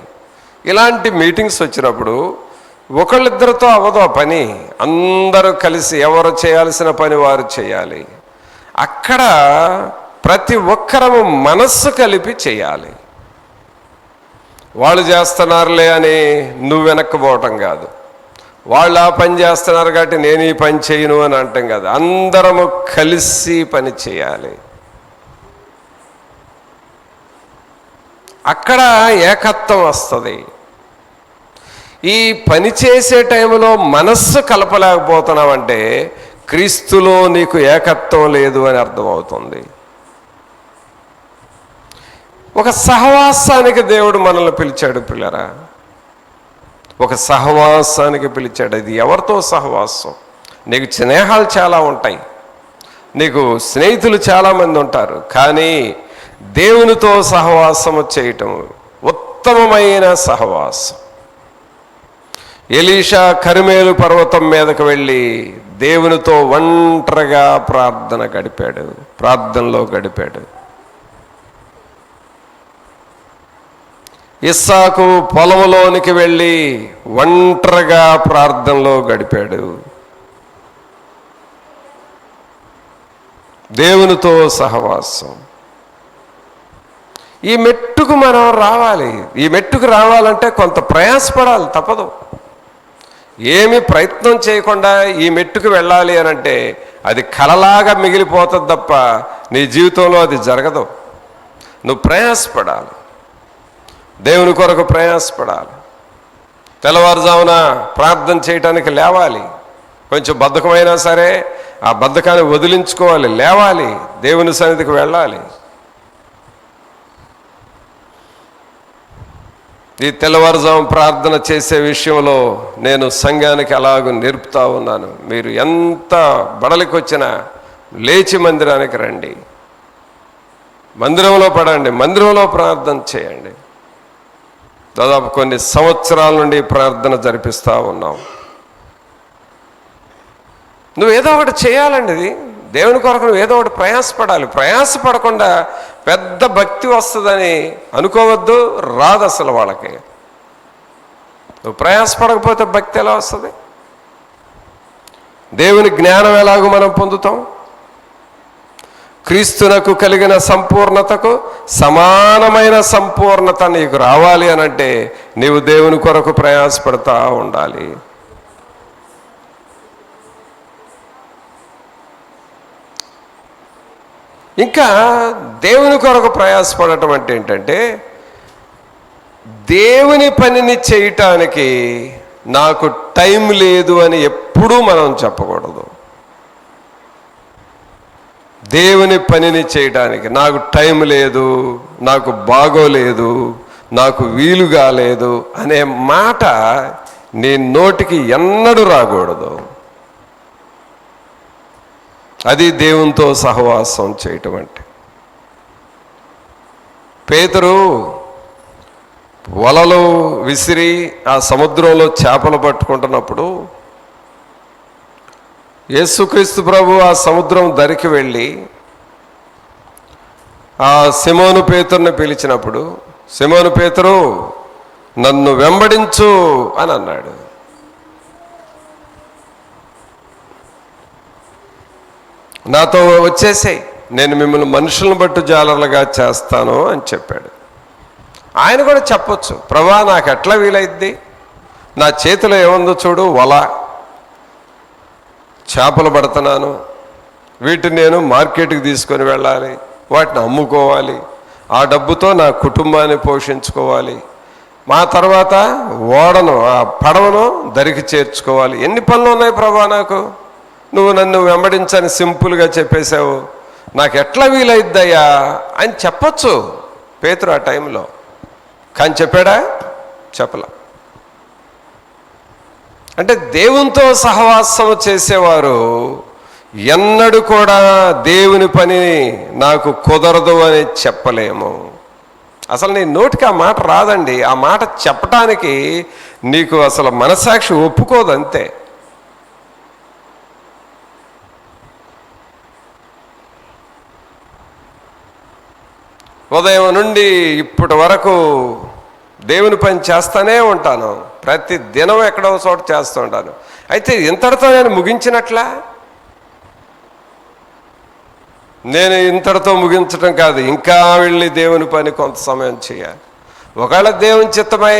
ఇలాంటి మీటింగ్స్ వచ్చినప్పుడు ఒకళ్ళిద్దరితో అవ్వదు ఆ పని. అందరూ కలిసి ఎవరు చేయాల్సిన పని వారు చేయాలి. అక్కడ ప్రతి ఒక్కరము మనస్సు కలిపి చేయాలి. వాళ్ళు చేస్తున్నారులే అని నువ్వు వెనక్కిపోవటం కాదు, వాళ్ళు ఆ పని చేస్తున్నారు కాబట్టి నేను ఈ పని చేయను అని అంటాం కదా. అందరము కలిసి పని చేయాలి. అక్కడ ఏకత్వం వస్తుంది. ఈ పని చేసే టైంలో మనస్సు కలపలేకపోతున్నావంటే క్రీస్తులో నీకు ఏకత్వం లేదు అని అర్థమవుతుంది. ఒక సహవాసానికి దేవుడు మనల్ని పిలిచాడు పిల్లరా, ఒక సహవాసానికి పిలిచాడు. ఇది ఎవరితో సహవాసం? నీకు స్నేహాలు చాలా ఉంటాయి, నీకు స్నేహితులు చాలామంది ఉంటారు, కానీ దేవునితో సహవాసము చేయటం ఉత్తమమైన సహవాసం. ఎలీషా కర్మేలు పర్వతం మీదకు వెళ్ళి దేవునితో ఒంటరిగా ప్రార్థనలో గడిపాడు. ఇస్సాకు పొలంలోనికి వెళ్ళి ఒంటరిగా ప్రార్థనలో గడిపాడు. దేవునితో సహవాసం. ఈ మెట్టుకు మనం రావాలి. ఈ మెట్టుకు రావాలంటే కొంత ప్రయాసపడాలి, తప్పదు. ఏమి ప్రయత్నం చేయకుండా ఈ మెట్టుకు వెళ్ళాలి అని అంటే అది కలలాగా మిగిలిపోతుంది తప్ప నీ జీవితంలో అది జరగదు. నువ్వు ప్రయాసపడాలి, దేవుని కొరకు ప్రయాసపడాలి. తెల్లవారుజామున ప్రార్థన చేయటానికి లేవాలి. కొంచెం బద్ధకమైనా సరే ఆ బద్ధకాన్ని వదిలించుకోవాలి, లేవాలి, దేవుని సన్నిధికి వెళ్ళాలి. ఈ తెల్లవారుజాము ప్రార్థన చేసే విషయంలో నేను సంఘానికి అలాగూ నేర్పుతా ఉన్నాను. మీరు ఎంత బడలికి వచ్చినా లేచి మందిరానికి రండి, మందిరంలో పడండి, మందిరంలో ప్రార్థన చేయండి. దాదాపు కొన్ని సంవత్సరాల నుండి ప్రార్థన జరిపిస్తూ ఉన్నాం. నువ్వు ఏదో ఒకటి చేయాలండి. ఇది దేవుని కొరకు నువ్వు ఏదో ఒకటి ప్రయాసపడాలి. ప్రయాసపడకుండా పెద్ద భక్తి వస్తుందని అనుకోవద్దు, రాదు అసలు వాళ్ళకి. నువ్వు ప్రయాసపడకపోతే భక్తి ఎలా వస్తుంది? దేవుని జ్ఞానం ఎలాగో మనం పొందుతాం? క్రీస్తునకు కలిగిన సంపూర్ణతకు సమానమైన సంపూర్ణత నీకు రావాలి అనంటే నీవు దేవుని కొరకు ప్రయాసపడతా ఉండాలి. ఇంకా దేవుని కొరకు ప్రయాసపడటం అంటే ఏంటంటే, దేవుని పనిని చేయటానికి నాకు టైం లేదు అని ఎప్పుడూ మనం చెప్పకూడదు. దేవుని పనిని చేయడానికి నాకు టైం లేదు, నాకు బాగోలేదు, నాకు వీలు కాలేదు అనే మాట నీ నోటికి ఎన్నడూ రాకూడదు. అది దేవునితో సహవాసం చేయటం అంటే. పేతురు వలలు విసిరి ఆ సముద్రంలో చేపలు పట్టుకుంటున్నప్పుడు యేసుక్రీస్తు ప్రభు ఆ సముద్రం దరికి వెళ్ళి ఆ సిమోను పేతురుని పిలిచినప్పుడు, సిమోను పేతురు నన్ను వెంబడించు అని అన్నాడు. నాతో వచ్చేసేయ్, నేను మిమ్మల్ని మనుషులను బట్టు జాలర్లుగా చేస్తాను అని చెప్పాడు. ఆయన కూడా చెప్పొచ్చు, ప్రభా నాకు ఎట్లా వీలైద్ది, నా చేతిలో ఏముందో చూడు, వల, చేపలు పడుతున్నాను, వీటిని నేను మార్కెట్కి తీసుకొని వెళ్ళాలి, వాటిని అమ్ముకోవాలి, ఆ డబ్బుతో నా కుటుంబాన్ని పోషించుకోవాలి, మా తర్వాత ఓడను ఆ పడవను దరికి చేర్చుకోవాలి, ఎన్ని పనులు ఉన్నాయి ప్రభా నాకు, నువ్వు నన్ను వెంబడించని సింపుల్గా చెప్పేశావు, నాకు ఎట్లా వీలైద్దయ్యా అని చెప్పచ్చు పేతురు ఆ టైంలో. కానీ చెప్పాడా? చెప్పలా. అంటే దేవునితో సహవాసం చేసేవారు ఎన్నడూ కూడా దేవుని పని నాకు కుదరదు అని చెప్పలేము. అసలు నీ నోటికి ఆ మాట రాదండి. ఆ మాట చెప్పటానికి నీకు అసలు మనసాక్షి ఒప్పుకోదు, అంతే. ఉదయం నుండి ఇప్పటి వరకు దేవుని పని చేస్తూనే ఉంటాను, ప్రతి దినం ఎక్కడో చోట చేస్తూ ఉంటాను. అయితే ఇంతటితో నేను ముగించినట్లా? నేను ఇంతటితో ముగించడం కాదు, ఇంకా వెళ్ళి దేవుని పని కొంత సమయం చేయాలి. ఒకవేళ దేవుని చిత్తమై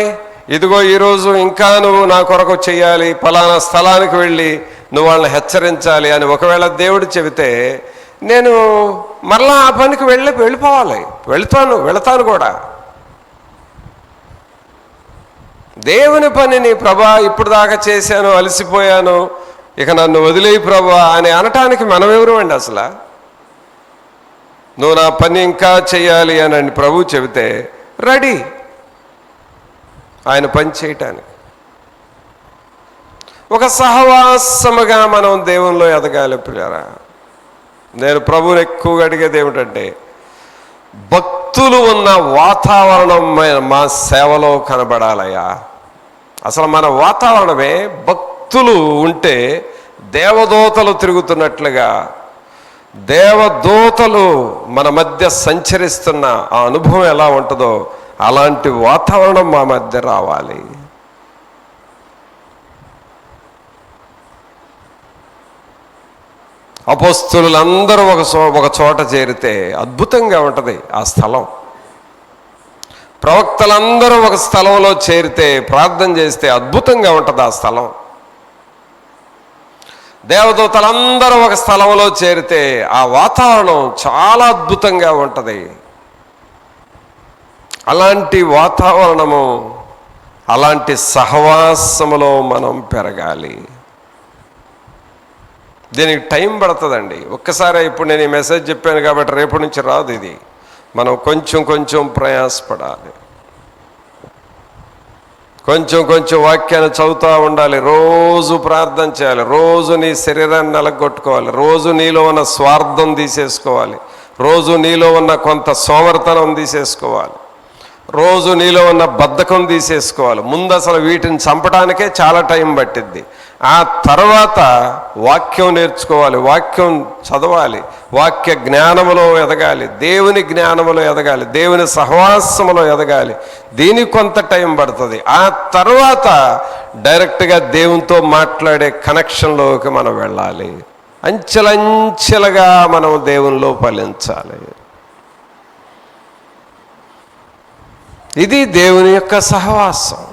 ఇదిగో ఈరోజు ఇంకా నువ్వు నా కొరకు చేయాలి, ఫలానా స్థలానికి వెళ్ళి నువ్వు వాళ్ళని హెచ్చరించాలి అని ఒకవేళ దేవుడు చెబితే నేను మరలా ఆ పనికి వెళ్ళిపోవాలి, వెళతాను కూడా. దేవుని పనిని ప్రభా ఇప్పుడు దాకా చేశాను, అలసిపోయాను, ఇక నన్ను వదిలేయి ప్రభా అని అనటానికి మనం ఎవరు అండి అసలు? నువ్వు నా పని ఇంకా చేయాలి అని ప్రభు చెబితే రెడీ ఆయన పని చేయటానికి. ఒక సహవాసముగా మనం దేవునిలో ఎదగాలి పిల్లరా. నేను ప్రభువుని ఎక్కువగా అడిగేది ఏమిటంటే, భక్తులు ఉన్న వాతావరణం మా సేవలో కనబడాలయ్యా. అసలు మన వాతావరణమే భక్తులు ఉంటే దేవదూతలు తిరుగుతున్నట్లుగా, దేవదూతలు మన మధ్య సంచరిస్తున్న ఆ అనుభవం ఎలా ఉంటుందో అలాంటి వాతావరణం మా మధ్య రావాలి. అపోస్తలులందరూ ఒక చోట చేరితే అద్భుతంగా ఉంటుంది ఆ స్థలం. ప్రవక్తలందరూ ఒక స్థలంలో చేరితే, ప్రార్థన చేస్తే అద్భుతంగా ఉంటుంది ఆ స్థలం. దేవదూతలందరూ ఒక స్థలంలో చేరితే ఆ వాతావరణం చాలా అద్భుతంగా ఉంటుంది. అలాంటి వాతావరణము, అలాంటి సహవాసములో మనం పెరగాలి. దీనికి టైం పడుతుందండి. ఒక్కసారి ఇప్పుడు నేను ఈ మెసేజ్ చెప్పాను కాబట్టి రేపటి నుంచి రాదు ఇది. మనం కొంచెం కొంచెం ప్రయాసపడాలి. కొంచెం కొంచెం వాక్యాన్ని చదువుతూ ఉండాలి. రోజు ప్రార్థన చేయాలి. రోజు నీ శరీరాన్ని నలగొట్టుకోవాలి. రోజు నీలో ఉన్న స్వార్థం తీసేసుకోవాలి. రోజు నీలో ఉన్న కొంత సోమర్తనం తీసేసుకోవాలి. రోజు నీలో ఉన్న బద్ధకం తీసేసుకోవాలి. ముందు అసలు వీటిని చంపడానికే చాలా టైం పట్టిద్ది. ఆ తర్వాత వాక్యం నేర్చుకోవాలి, వాక్యం చదవాలి, వాక్య జ్ఞానములో ఎదగాలి, దేవుని జ్ఞానములో ఎదగాలి, దేవుని సహవాసములో ఎదగాలి. దీనికి కొంత టైం పడుతుంది. ఆ తర్వాత డైరెక్ట్గా దేవునితో మాట్లాడే కనెక్షన్లోకి మనం వెళ్ళాలి. అంచెలంచెలుగా మనం దేవునిలో ఫలించాలి. ఇది దేవుని యొక్క సహవాసం.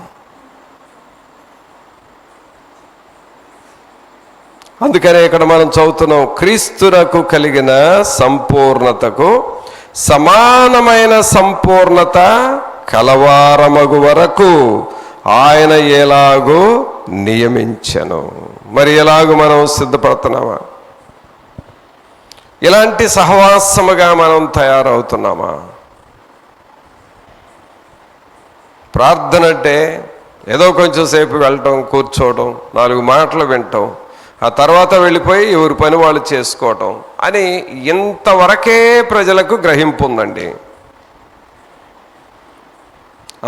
అందుకనే ఇక్కడ మనం చదువుతున్నాం, క్రీస్తునకు కలిగిన సంపూర్ణతకు సమానమైన సంపూర్ణత కలవారమగు వరకు ఆయన ఎలాగూ నియమించెను. మరి ఎలాగూ మనం సిద్ధపడుతున్నామా? ఇలాంటి సహవాసముగా మనం తయారవుతున్నామా? ప్రార్థన అంటే ఏదో కొంచెం సేపు వెళ్ళటం, కూర్చోవడం, 4 మాటలు వినటం, ఆ తర్వాత వెళ్ళిపోయి ఎవరి పని వాళ్ళు చేసుకోవటం అని ఇంతవరకే ప్రజలకు గ్రహింపు ఉందండి.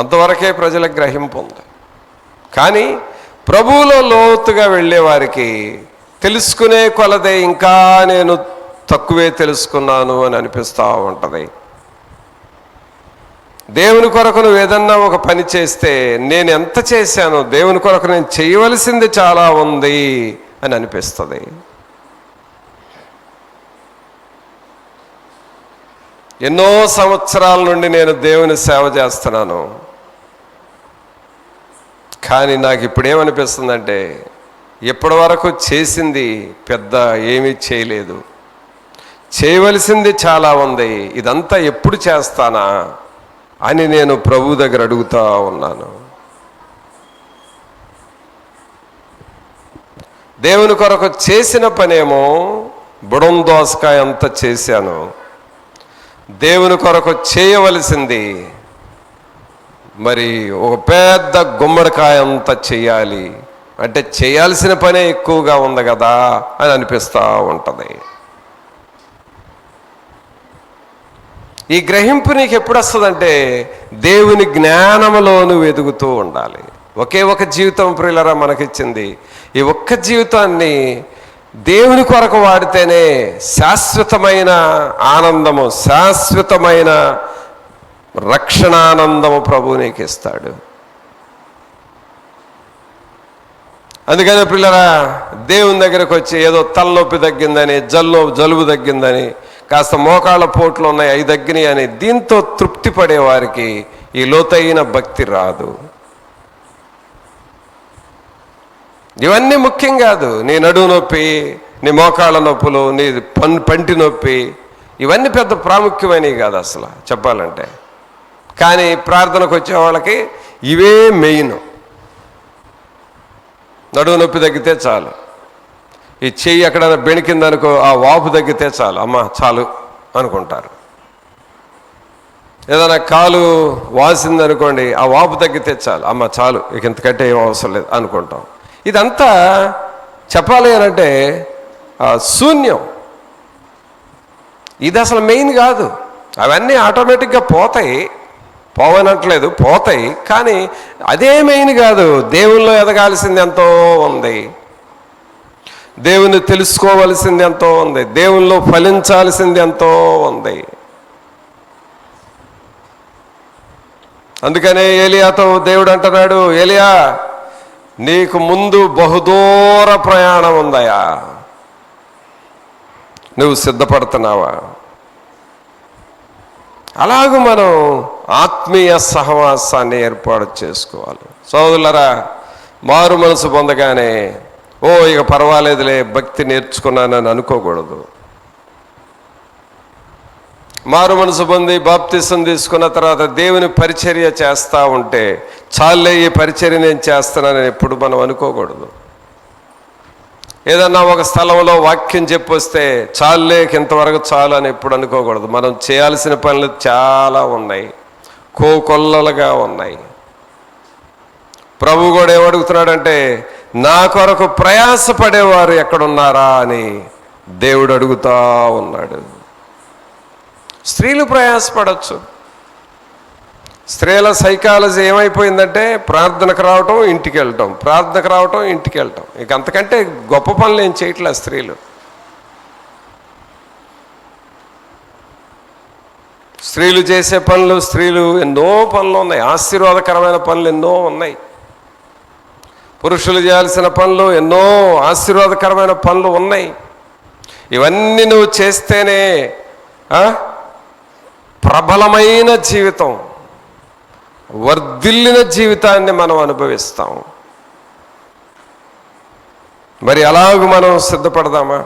అంతవరకే ప్రజలకు గ్రహింపు ఉంది. కానీ ప్రభువులో లోతుగా వెళ్ళే వారికి తెలుసుకునే కొలదే ఇంకా నేను తక్కువే తెలుసుకున్నాను అని అనిపిస్తూ ఉంటుంది. దేవుని కొరకు నువ్వు ఏదన్నా ఒక పని చేస్తే నేను ఎంత చేశాను, దేవుని కొరకు నేను చేయవలసింది చాలా ఉంది అని అనిపిస్తుంది. ఎన్నో సంవత్సరాల నుండి నేను దేవుని సేవ చేస్తున్నాను. కానీ నాకు ఇప్పుడు ఏమనిపిస్తుందంటే, ఇప్పటి వరకు చేసింది పెద్ద ఏమీ చేయలేదు, చేయవలసింది చాలా ఉంది, ఇదంతా ఎప్పుడు చేస్తానా అని నేను ప్రభు దగ్గర అడుగుతూ ఉన్నాను. దేవుని కొరకు చేసిన పనేమో బుడం దోసకాయ అంత చేశాను. దేవుని కొరకు చేయవలసింది మరి ఒక పెద్ద గుమ్మడికాయ అంత చెయ్యాలి అంటే చేయాల్సిన పనే ఎక్కువగా ఉంది కదా అని అనిపిస్తూ ఉంటుంది. ఈ గ్రహింపు నీకు ఎప్పుడు వస్తుందంటే దేవుని జ్ఞానములో నువ్వు ఎదుగుతూ ఉండాలి. ఒకే ఒక జీవితం ప్రియులరా మనకిచ్చింది. ఈ ఒక్క జీవితాన్ని దేవుని కొరకు వాడితేనే శాశ్వతమైన ఆనందము, శాశ్వతమైన రక్షణానందము ప్రభువు నీకు ఇస్తాడు. అందుకని పిల్లరా, దేవుని దగ్గరకు వచ్చి ఏదో తలనొప్పి తగ్గిందని, జలుబు తగ్గిందని, కాస్త మోకాళ్ళ పోట్లు ఉన్నాయి అవి తగ్గినాయి అని దీంతో తృప్తి పడేవారికి ఈ లోతైన భక్తి రాదు. ఇవన్నీ ముఖ్యం కాదు. నీ నడుము నొప్పి, నీ మోకాళ్ళ నొప్పులు, నీ పంటి నొప్పి, ఇవన్నీ పెద్ద ప్రాముఖ్యమైనవి కాదు అసలు చెప్పాలంటే. కానీ ప్రార్థనకు వచ్చే వాళ్ళకి ఇవే మెయిన్. నడుము నొప్పి తగ్గితే చాలు, ఈ చెయ్యి ఎక్కడైనా బెణికిందనుకో ఆ వాపు తగ్గితే చాలు, అమ్మ చాలు అనుకుంటారు. ఏదైనా కాలు వాసిందనుకోండి, ఆ వాపు తగ్గితే చాలు, అమ్మ చాలు ఇక ఇంతకంటే ఏం అవసరం లేదు అనుకుంటాం. ఇదంతా చెప్పాలి అనంటే శూన్యం. ఇది అసలు మెయిన్ కాదు. అవన్నీ ఆటోమేటిక్గా పోతాయి, పోవనట్లేదు, పోతాయి. కానీ అదే మెయిన్ కాదు. దేవుల్లో ఎదగాల్సింది ఎంతో ఉంది, దేవుని తెలుసుకోవలసింది ఎంతో ఉంది, దేవుల్లో ఫలించాల్సింది ఎంతో ఉంది. అందుకనే ఏలియాతో దేవుడు అంటున్నాడు, ఏలియా నీకు ముందు బహుదూర ప్రయాణం ఉందయా, నువ్వు సిద్ధపడుతున్నావా? అలాగూ మనం ఆత్మీయ సహవాసాన్ని ఏర్పాటు చేసుకోవాలి. సోదరులారా, మారు మనసు పొందగానే ఇక పర్వాలేదులే భక్తి నేర్చుకున్నానని అనుకోకూడదు. మారు మనసు పొంది బాప్తిసం తీసుకున్న తర్వాత దేవుని పరిచర్య చేస్తూ ఉంటే చాలే ఈ పరిచర్య నేను చేస్తున్నానని ఎప్పుడు మనం అనుకోకూడదు. ఏదన్నా ఒక స్థలంలో వాక్యం చెప్పొస్తే చాలే ఇంతవరకు చాలు అని ఎప్పుడు అనుకోకూడదు. మనం చేయాల్సిన పనులు చాలా ఉన్నాయి, కోకొల్లలుగా ఉన్నాయి. ప్రభు కూడా ఏమడుగుతున్నాడంటే, నా కొరకు ప్రయాసపడేవారు ఎక్కడున్నారా అని దేవుడు అడుగుతా ఉన్నాడు. స్త్రీలు ప్రయాసపడవచ్చు. స్త్రీల సైకాలజీ ఏమైపోయిందంటే ప్రార్థనకు రావటం, ఇంటికి వెళ్ళటం, ప్రార్థనకు రావటం, ఇంటికి వెళ్ళటం. ఇక అంతకంటే గొప్ప పనులు ఏం చేయట్లేదు స్త్రీలు. స్త్రీలు చేసే పనులు, స్త్రీలు ఎన్నో పనులు ఉన్నాయి, ఆశీర్వాదకరమైన పనులు ఎన్నో ఉన్నాయి. పురుషులు చేయాల్సిన పనులు ఎన్నో ఆశీర్వాదకరమైన పనులు ఉన్నాయి. ఇవన్నీ నువ్వు చేస్తేనే ప్రబలమైన జీవితం, వర్ధిల్లిన జీవితాన్ని మనం అనుభవిస్తాం. మరి అలాగూ మనం సిద్ధపడదామా?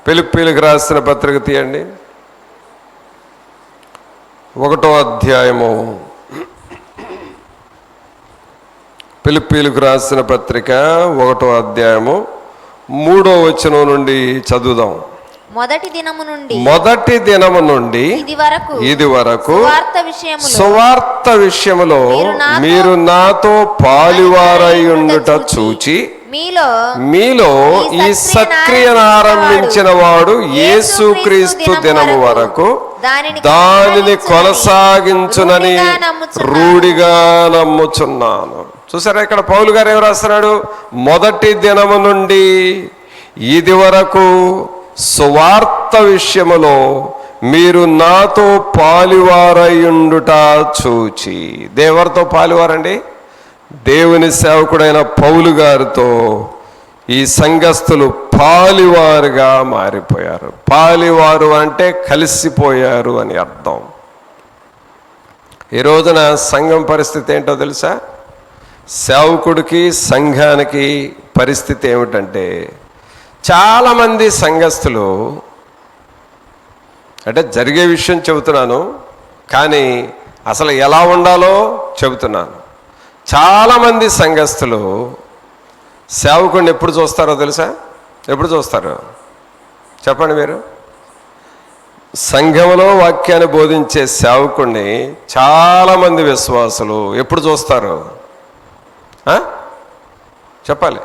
ఫిలిప్పీయులకు రాసిన పత్రిక తీయండి, 1వ అధ్యాయము. ఫిలిప్పీయులకు రాసిన పత్రిక 1వ అధ్యాయము 3వ వచనం నుండి చదువుదాం. మొదటి దినము నుండి ఇది వరకు సువార్త విషయములో మీరు నాతో పాలువారై ఉండుట చూచి మీలో ఈ సక్రియను ఆరంభించిన వాడు యేసుక్రీస్తు దినము వరకు దానిని కొనసాగించునని రూఢిగా నమ్ముచున్నాను. చూసారా, ఇక్కడ పౌలు గారు ఏం రాస్తున్నాడు? మొదటి దినము నుండి ఇది వరకు సువార్త విషయములో మీరు నాతో పాలువారయుండుట చూచి. దేవరితో పాలువారండి, దేవుని సేవకుడైన పౌలు గారితో ఈ సంఘస్థులు పాలువారుగా మారిపోయారు. పాలువారు అంటే కలిసిపోయారు అని అర్థం. ఈ రోజున సంఘం పరిస్థితి ఏంటో తెలుసా? సేవకుడికి సంఘానికి పరిస్థితి ఏమిటంటే, చాలామంది సంఘస్థులు, అంటే జరిగే విషయం చెబుతున్నాను కానీ అసలు ఎలా ఉండాలో చెబుతున్నాను. చాలామంది సంఘస్థులు సేవకుడిని ఎప్పుడు చూస్తారో తెలుసా? ఎప్పుడు చూస్తారు చెప్పండి మీరు? సంఘంలో వాక్యాన్ని బోధించే సేవకుడిని చాలామంది విశ్వాసులు ఎప్పుడు చూస్తారు? చెప్పాలి,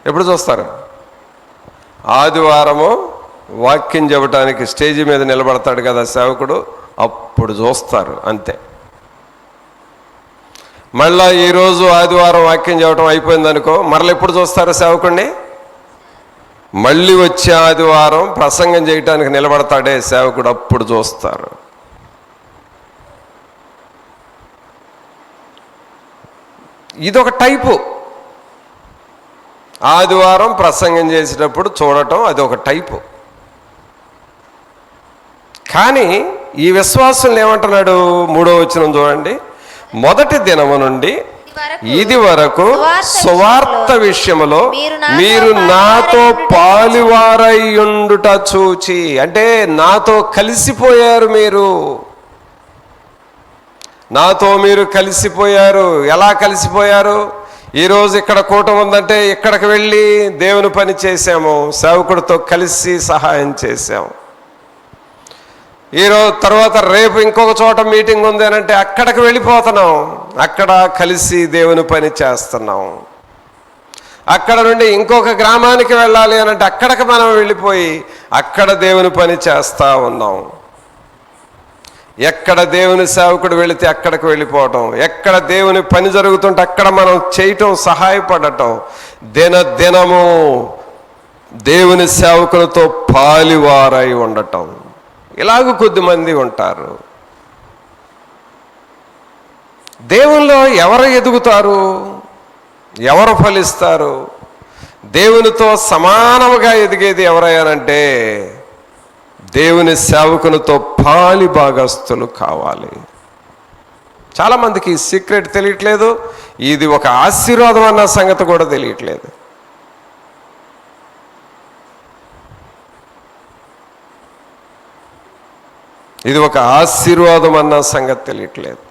ఎప్పుడు చూస్తారు? ఆదివారము వాక్యం చెప్పడానికి స్టేజి మీద నిలబడతాడు కదా సేవకుడు, అప్పుడు చూస్తారు అంతే. మళ్ళా ఈరోజు ఆదివారం వాక్యం చెప్పడం అయిపోయిందనుకో, మరలా ఎప్పుడు చూస్తారు సేవకుడిని? మళ్ళీ వచ్చే ఆదివారం ప్రసంగం చేయటానికి నిలబడతాడే సేవకుడు, అప్పుడు చూస్తారు. ఇదొక టైపు. ఆదివారం ప్రసంగం చేసేటప్పుడు చూడటం అది ఒక టైపు. కానీ ఈ విశ్వాసులు ఏమంటున్నాడు? 3వ వచనం చూడండి. మొదటి దినము నుండి ఇది వరకు సువార్త విషయములో మీరు నాతో పాలువారయుండుట చూచి. అంటే నాతో కలిసిపోయారు, మీరు నాతో మీరు కలిసిపోయారు. ఎలా కలిసిపోయారు? ఈరోజు ఇక్కడ కూటం ఉందంటే ఇక్కడికి వెళ్ళి దేవుని పని చేసాము, సేవకుడితో కలిసి సహాయం చేసాము. ఈరోజు తర్వాత రేపు ఇంకొక చోట మీటింగ్ ఉంది అని అంటే అక్కడికి వెళ్ళిపోతున్నాం, అక్కడ కలిసి దేవుని పని చేస్తున్నాం. అక్కడ నుండి ఇంకొక గ్రామానికి వెళ్ళాలి అని అంటే అక్కడికి మనం వెళ్ళిపోయి అక్కడ దేవుని పని చేస్తూ ఉన్నాం. ఎక్కడ దేవుని సేవకుడు వెళితే అక్కడికి వెళ్ళిపోవటం, ఎక్కడ దేవుని పని జరుగుతుంటే అక్కడ మనం చేయటం, సహాయపడటం, దినము దేవుని సేవకులతో పాలివారై ఉండటం. ఇలాగ కొద్దిమంది ఉంటారు. దేవునిలో ఎవరు ఎదుగుతారు, ఎవరు ఫలిస్తారు? దేవునితో సమానముగా ఎదిగేది ఎవరయ్యానంటే దేవుని సేవకునితో పాలి భాగస్తులు కావాలి. చాలామందికి ఈ సీక్రెట్ తెలియట్లేదు. ఇది ఒక ఆశీర్వాదం అన్న సంగతి కూడా తెలియట్లేదు. ఇది ఒక ఆశీర్వాదం అన్న సంగతి తెలియట్లేదు.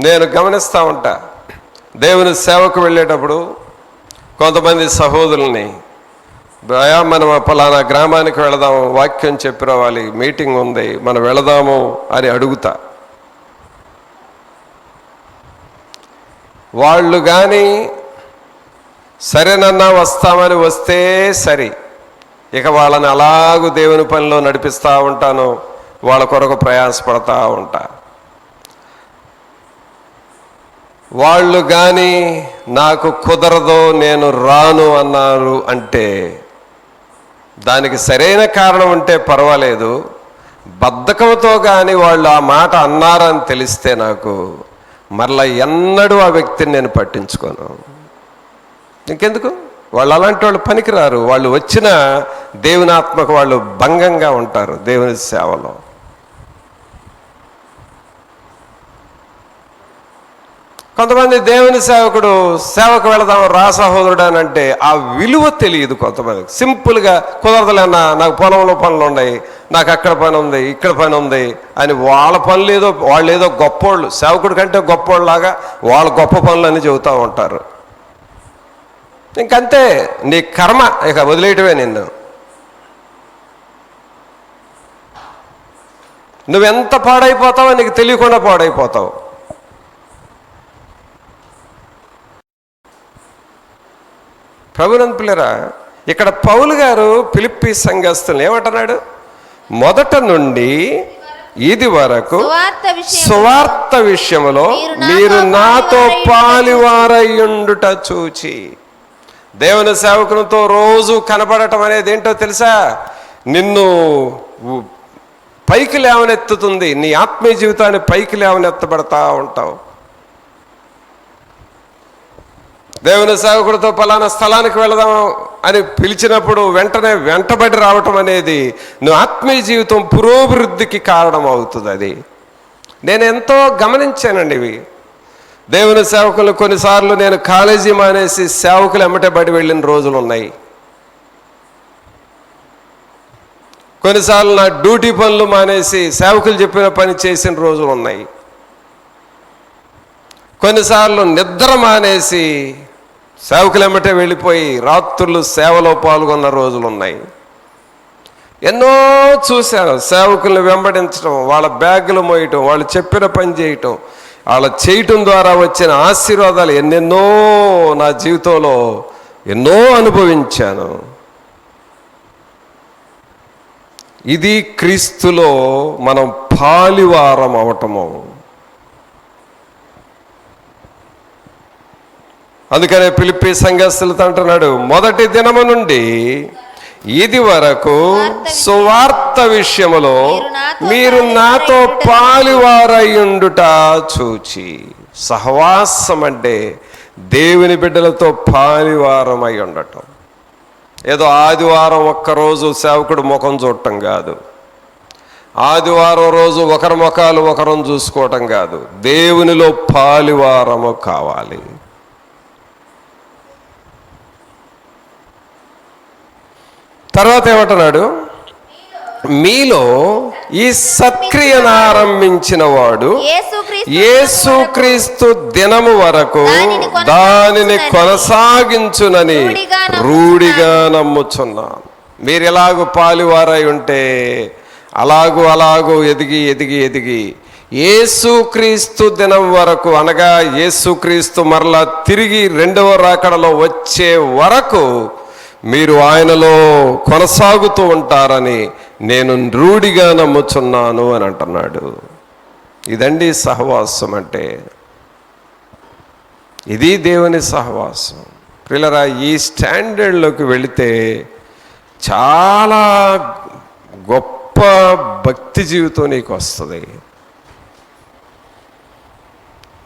నేను గమనిస్తూ ఉంటా, దేవుని సేవకు వెళ్ళేటప్పుడు కొంతమంది సహోదరుల్ని, మనం పలానా గ్రామానికి వెళదాము, వాక్యం చెప్పి రావాలి, మీటింగ్ ఉంది, మనం వెళదాము అని అడుగుతా. వాళ్ళు కానీ సరేనన్నా వస్తామని వస్తే సరి, ఇక వాళ్ళని అలాగూ దేవుని పనిలో నడిపిస్తూ ఉంటాను, వాళ్ళ కొరకు ప్రయాసపడతా ఉంటా. వాళ్ళు కానీ నాకు కుదరదు, నేను రాను అన్నారు అంటే దానికి సరైన కారణం ఉంటే పర్వాలేదు. బద్ధకంతో కానీ వాళ్ళు ఆ మాట అన్నారని తెలిస్తే నాకు మరలా ఎన్నడూ ఆ వ్యక్తిని నేను పట్టించుకోను. ఇంకెందుకు, వాళ్ళు అలాంటి వాళ్ళు పనికిరారు. వాళ్ళు వచ్చిన దేవుని ఆత్మకు వాళ్ళు భంగంగా ఉంటారు దేవుని సేవలో. కొంతమంది దేవుని సేవకు వెళదాం రా సహోదరుడు అని అంటే ఆ విలువ తెలియదు కొంతమందికి. సింపుల్గా కుదరదులేనా, నాకు పొలంలో పనులు ఉన్నాయి, నాకు అక్కడ పని ఉంది, ఇక్కడ పని ఉంది అని వాళ్ళ పనులు ఏదో, వాళ్ళు ఏదో గొప్పోళ్ళు, సేవకుడి కంటే గొప్పోళ్ళలాగా వాళ్ళ గొప్ప పనులని చెబుతూ ఉంటారు. ఇంకంతే, నీ కర్మ, ఇక వదిలేయటమే నిన్ను. నువ్వెంత పాడైపోతావో నీకు తెలియకుండా పాడైపోతావు. ప్రభునందు పిల్లరా, ఇక్కడ పౌలు గారు ఫిలిప్పీ సంఘస్థులను ఏమంటున్నాడు? మొదట నుండి ఇది వరకు సువార్త విషయములో మీరు నాతో పాలివారయ్యుండుట చూచి. దేవుని సేవకునితో రోజు కనబడటం అనేది ఏంటో తెలుసా? నిన్ను పైకి లేవనెత్తుతుంది, నీ ఆత్మీయ జీవితాన్ని పైకి లేవనెత్తబడతా ఉంటావు. దేవుని సేవకుడితో పలానా స్థలానికి వెళదాం అని పిలిచినప్పుడు వెంటనే వెంటబడి రావటం అనేది నువ్వు ఆత్మీయ జీవితం పురోభివృద్ధికి కారణం అవుతుంది. అది నేను ఎంతో గమనించానండి. ఇవి దేవుని సేవకులు కొన్నిసార్లు నేను కాలేజీ మానేసి సేవకులు ఎమ్మటబడి వెళ్ళిన రోజులు ఉన్నాయి. కొన్నిసార్లు నా డ్యూటీ పనులు మానేసి సేవకులు చెప్పిన పని చేసిన రోజులు ఉన్నాయి. కొన్నిసార్లు నిద్ర మానేసి సేవకులు ఎమ్మటే వెళ్ళిపోయి రాత్రులు సేవలో పాల్గొన్న రోజులు ఉన్నాయి. ఎన్నో చూశాను. సేవకుల్ని వెంబడించడం, వాళ్ళ బ్యాగులు మోయటం, వాళ్ళు చెప్పిన పని చేయటం, వాళ్ళ చేయటం ద్వారా వచ్చిన ఆశీర్వాదాలు ఎన్నెన్నో నా జీవితంలో ఎన్నో అనుభవించాను. ఇది క్రీస్తులో మనం పాలివారం అవటము. అందుకనే ఫిలిప్పీ సంఘస్థులతో అంటున్నాడు, మొదటి దినము నుండి ఇది వరకు సువార్త విషయములో మీరు నాతో పాలివారయ్యుండుట చూచి. సహవాసం అంటే దేవుని బిడ్డలతో పాలివారమై ఉండటం. ఏదో ఆదివారం ఒక్కరోజు సేవకుడు ముఖం చూడటం కాదు, ఆదివారం రోజు ఒకరి ముఖాలు ఒకరం చూసుకోవటం కాదు, దేవునిలో పాలివారము కావాలి. తర్వాత ఏమంటున్నాడు? మీలో ఈ సత్క్రియను ఆరంభించిన వాడు యేసుక్రీస్తు దినము వరకు దానిని కొనసాగించునని రూఢిగా నమ్ముచున్నాను. మీరు ఎలాగూ పాలివారై ఉంటే అలాగూ ఎదిగి యేసుక్రీస్తు దినం వరకు, అనగా యేసుక్రీస్తు మరలా తిరిగి రెండవ రాకడలో వచ్చే వరకు మీరు ఆయనలో కొనసాగుతూ ఉంటారని నేను రూఢిగా నమ్ముచున్నాను అని అంటున్నాడు. ఇదండి సహవాసం అంటే. ఇది దేవుని సహవాసం. పిల్లరా, ఈ స్టాండర్డ్లోకి వెళితే చాలా గొప్ప భక్తి జీవితం నీకు వస్తుంది.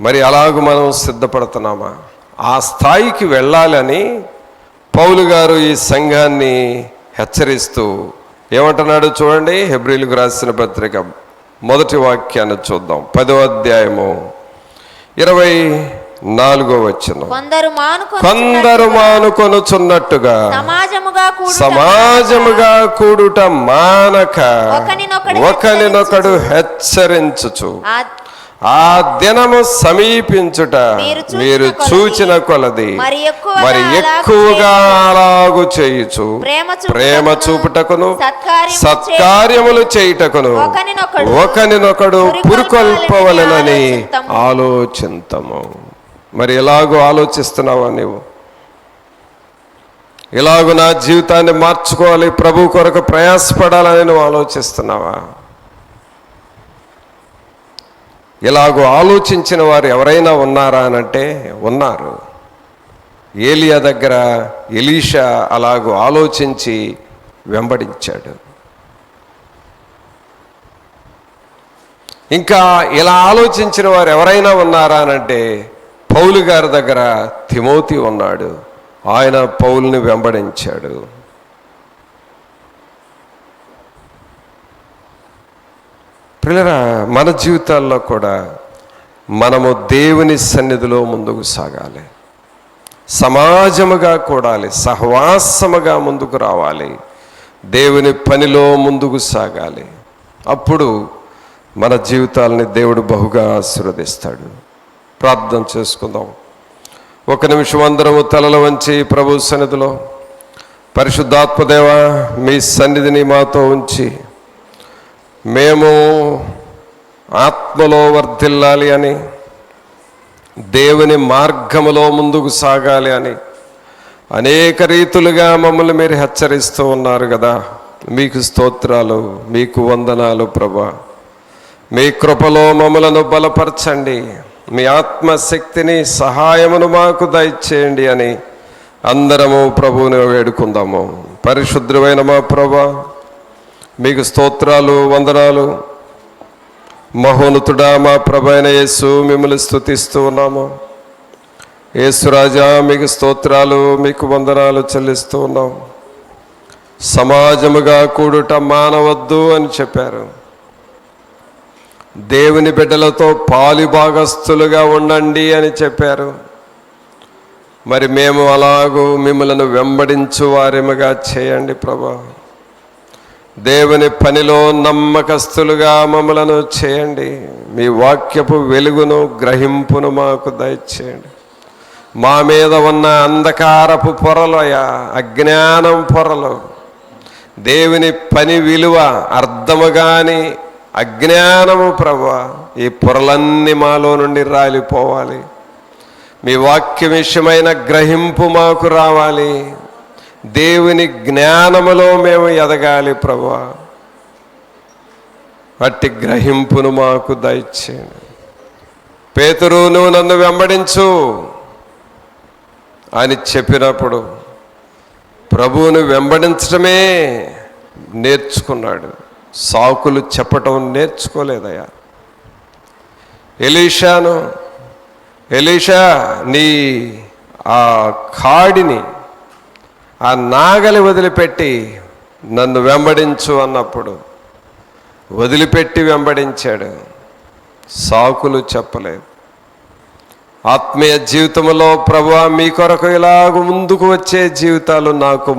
మరి అలాగూ మనం సిద్ధపడుతున్నామా? ఆ స్థాయికి వెళ్ళాలని పౌలు గారు ఈ సంఘాన్ని హెచ్చరిస్తూ ఏమంటున్నాడు చూడండి. హెబ్రీయులకు రాసిన పత్రిక 1వ వాక్యాన్ని చూద్దాం. 10వ అధ్యాయము 24వ వచనం. కొందరు మానుకొనుచున్నట్టుగా సమాజముగా కూడుట మానక ఒకనినొకడు హెచ్చరించుచు ఆ దినము సమీపించుట మీరు చూచిన కొలది మరి ఎక్కువగా అలాగు చేయుచు ప్రేమ చూపుటకును సత్కార్యములు చేయుటకును ఒకనినొకడు పురుకొల్పవలెనని ఆలోచింతము. మరి ఎలాగో ఆలోచిస్తున్నావా నీవు? ఇలాగూ నా జీవితాన్ని మార్చుకోవాలి, ప్రభు కొరకు ప్రయాసపడాలని నువ్వు ఆలోచిస్తున్నావా? ఇలాగూ ఆలోచించిన వారు ఎవరైనా ఉన్నారా అనంటే ఉన్నారు. ఏలియా దగ్గర ఎలీషా అలాగూ ఆలోచించి వెంబడించాడు. ఇంకా ఇలా ఆలోచించిన వారు ఎవరైనా ఉన్నారా అనంటే పౌలు గారి దగ్గర తిమోతి ఉన్నాడు. ఆయన పౌలుని వెంబడించాడు. పిల్లరా, మన జీవితాల్లో కూడా మనము దేవుని సన్నిధిలో ముందుకు సాగాలి, సమాజముగా కూడాలి, సహవాసముగా ముందుకు రావాలి, దేవుని పనిలో ముందుకు సాగాలి. అప్పుడు మన జీవితాలని దేవుడు బహుగా ఆశీర్వదిస్తాడు. ప్రార్థన చేసుకుందాం. ఒక నిమిషం అందరము తలలు వంచి ప్రభు సన్నిధిలో, పరిశుద్ధాత్మదేవ, మీ సన్నిధిని మాతో ఉంచి మేము ఆత్మలో వర్ధిల్లాలి అని, దేవుని మార్గములో ముందుకు సాగాలి అని అనేక రీతులుగా మమ్మల్ని మీరు హెచ్చరిస్తూ ఉన్నారు కదా. మీకు స్తోత్రాలు, మీకు వందనాలు ప్రభా. మీ కృపలో మమ్మలను బలపరచండి, మీ ఆత్మశక్తిని సహాయమును మాకు దయచేయండి అని అందరము ప్రభువుని వేడుకుందాము. పరిశుద్ధమైన మా ప్రభా, మీకు స్తోత్రాలు, వందనాలు. మహోన్నతుడా మా ప్రభు అయిన యేసు, మిమ్మల్ని స్తుతిస్తూ ఉన్నాము. యేసురాజా, మీకు స్తోత్రాలు, మీకు వందనాలు చెల్లిస్తూ ఉన్నాం. సమాజముగా కూడుట మానవద్దు అని చెప్పారు. దేవుని బిడ్డలతో పాలిభాగస్తులుగా ఉండండి అని చెప్పారు. మరి మేము అలాగూ మిమ్మల్ని వెంబడించు వారిముగా చేయండి ప్రభా. దేవుని పనిలో నమ్మకస్తులుగా మమ్మలను చేయండి. మీ వాక్యపు వెలుగును గ్రహింపును మాకు దయచేయండి. మా మీద ఉన్న అంధకారపు పొరలయా, అజ్ఞానం పొరలు, దేవుని పని విలువ అర్థము కాని అజ్ఞానము ప్రభా, ఈ పొరలన్నీ మాలో నుండి రాలిపోవాలి. మీ వాక్య విషయమైన గ్రహింపు మాకు రావాలి. దేవుని జ్ఞానములో మేము ఎదగాలి ప్రభువా. అట్టి గ్రహింపును మాకు దయచేయండి. పేతురు, నువ్వు నన్ను వెంబడించు అని చెప్పినప్పుడు ప్రభువును వెంబడించడమే నేర్చుకున్నాడు, సాకులు చెప్పటం నేర్చుకోలేదయ్యా. ఎలీషా నీ ఆ కాడిని, ఆ నాగలి వదిలిపెట్టి నన్ను వెంబడించు అన్నప్పుడు వదిలిపెట్టి వెంబడించాడు, సాకులు చెప్పలేదు. ఆత్మీయ జీవితంలో ప్రభువా, మీ కొరకు ఇలాగ ముందుకు వచ్చే జీవితాలు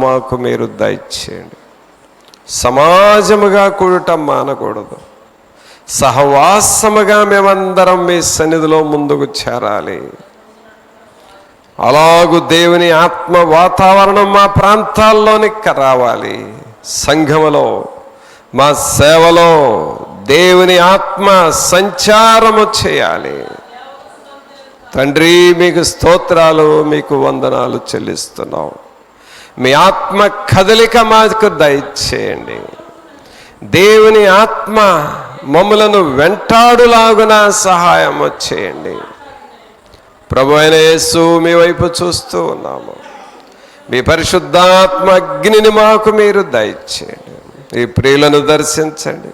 మాకు మీరు దయచేయండి. సమాజముగా కూడటం మానకూడదు, సహవాసముగా మేమందరం మీ సన్నిధిలో ముందుకు చేరాలి. అలాగూ దేవుని ఆత్మ వాతావరణం మా ప్రాంతాల్లోనికి రావాలి. సంఘములో, మా సేవలో దేవుని ఆత్మ సంచారము చేయాలి. తండ్రి, మీకు స్తోత్రాలు, మీకు వందనాలు చెల్లిస్తున్నాం. మీ ఆత్మ కదలిక మాకు దయచేయండి. దేవుని ఆత్మ మమ్ములను వెంటాడులాగున సహాయం చేయండి. ప్రభు అయిన యేసు, మీ వైపు చూస్తూ ఉన్నాము. మీ పరిశుద్ధాత్మ అగ్నిని మాకు మీరు దయచేయండి. ఈ ప్రియులను దర్శించండి.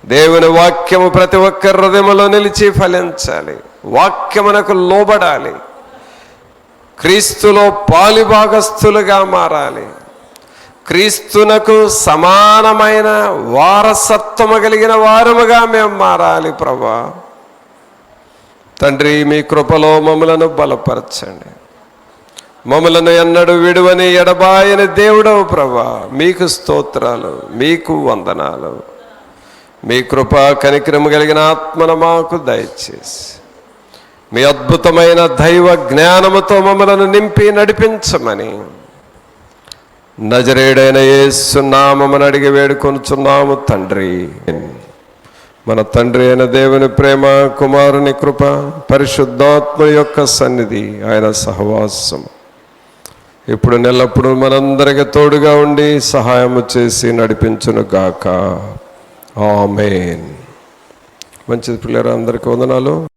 దేవుని వాక్యము ప్రతి ఒక్కరి హృదయంలో నిలిచి ఫలించాలి. వాక్యమునకు లోబడాలి. క్రీస్తులో పాలిభాగస్థులుగా మారాలి. క్రీస్తునకు సమానమైన వారసత్వము కలిగిన వారముగా మేము మారాలి. ప్రభా తండ్రి, మీ కృపలో మమ్మలను బలపరచండి. మమ్మలను ఎన్నడూ విడువని ఎడబాయని దేవుడవు ప్రభా, మీకు స్తోత్రాలు, మీకు వందనాలు. మీ కృప కనికరము కలిగిన ఆత్మను మాకు దయచేసి మీ అద్భుతమైన దైవ జ్ఞానముతో మమ్మలను నింపి నడిపించమని నజరేయుడైన యేసు నామమున అడిగి వేడుకొనుచున్నాము తండ్రి. మన తండ్రి అయిన దేవుని ప్రేమ, కుమారుని కృప, పరిశుద్ధాత్మ యొక్క సన్నిధి, ఆయన సహవాసం ఇప్పుడు నెల్లప్పుడు మనందరికీ తోడుగా ఉండి సహాయము చేసి నడిపించును గాక. ఆమేన్. మంచిది పిల్లలు, అందరికీ వందనాలు.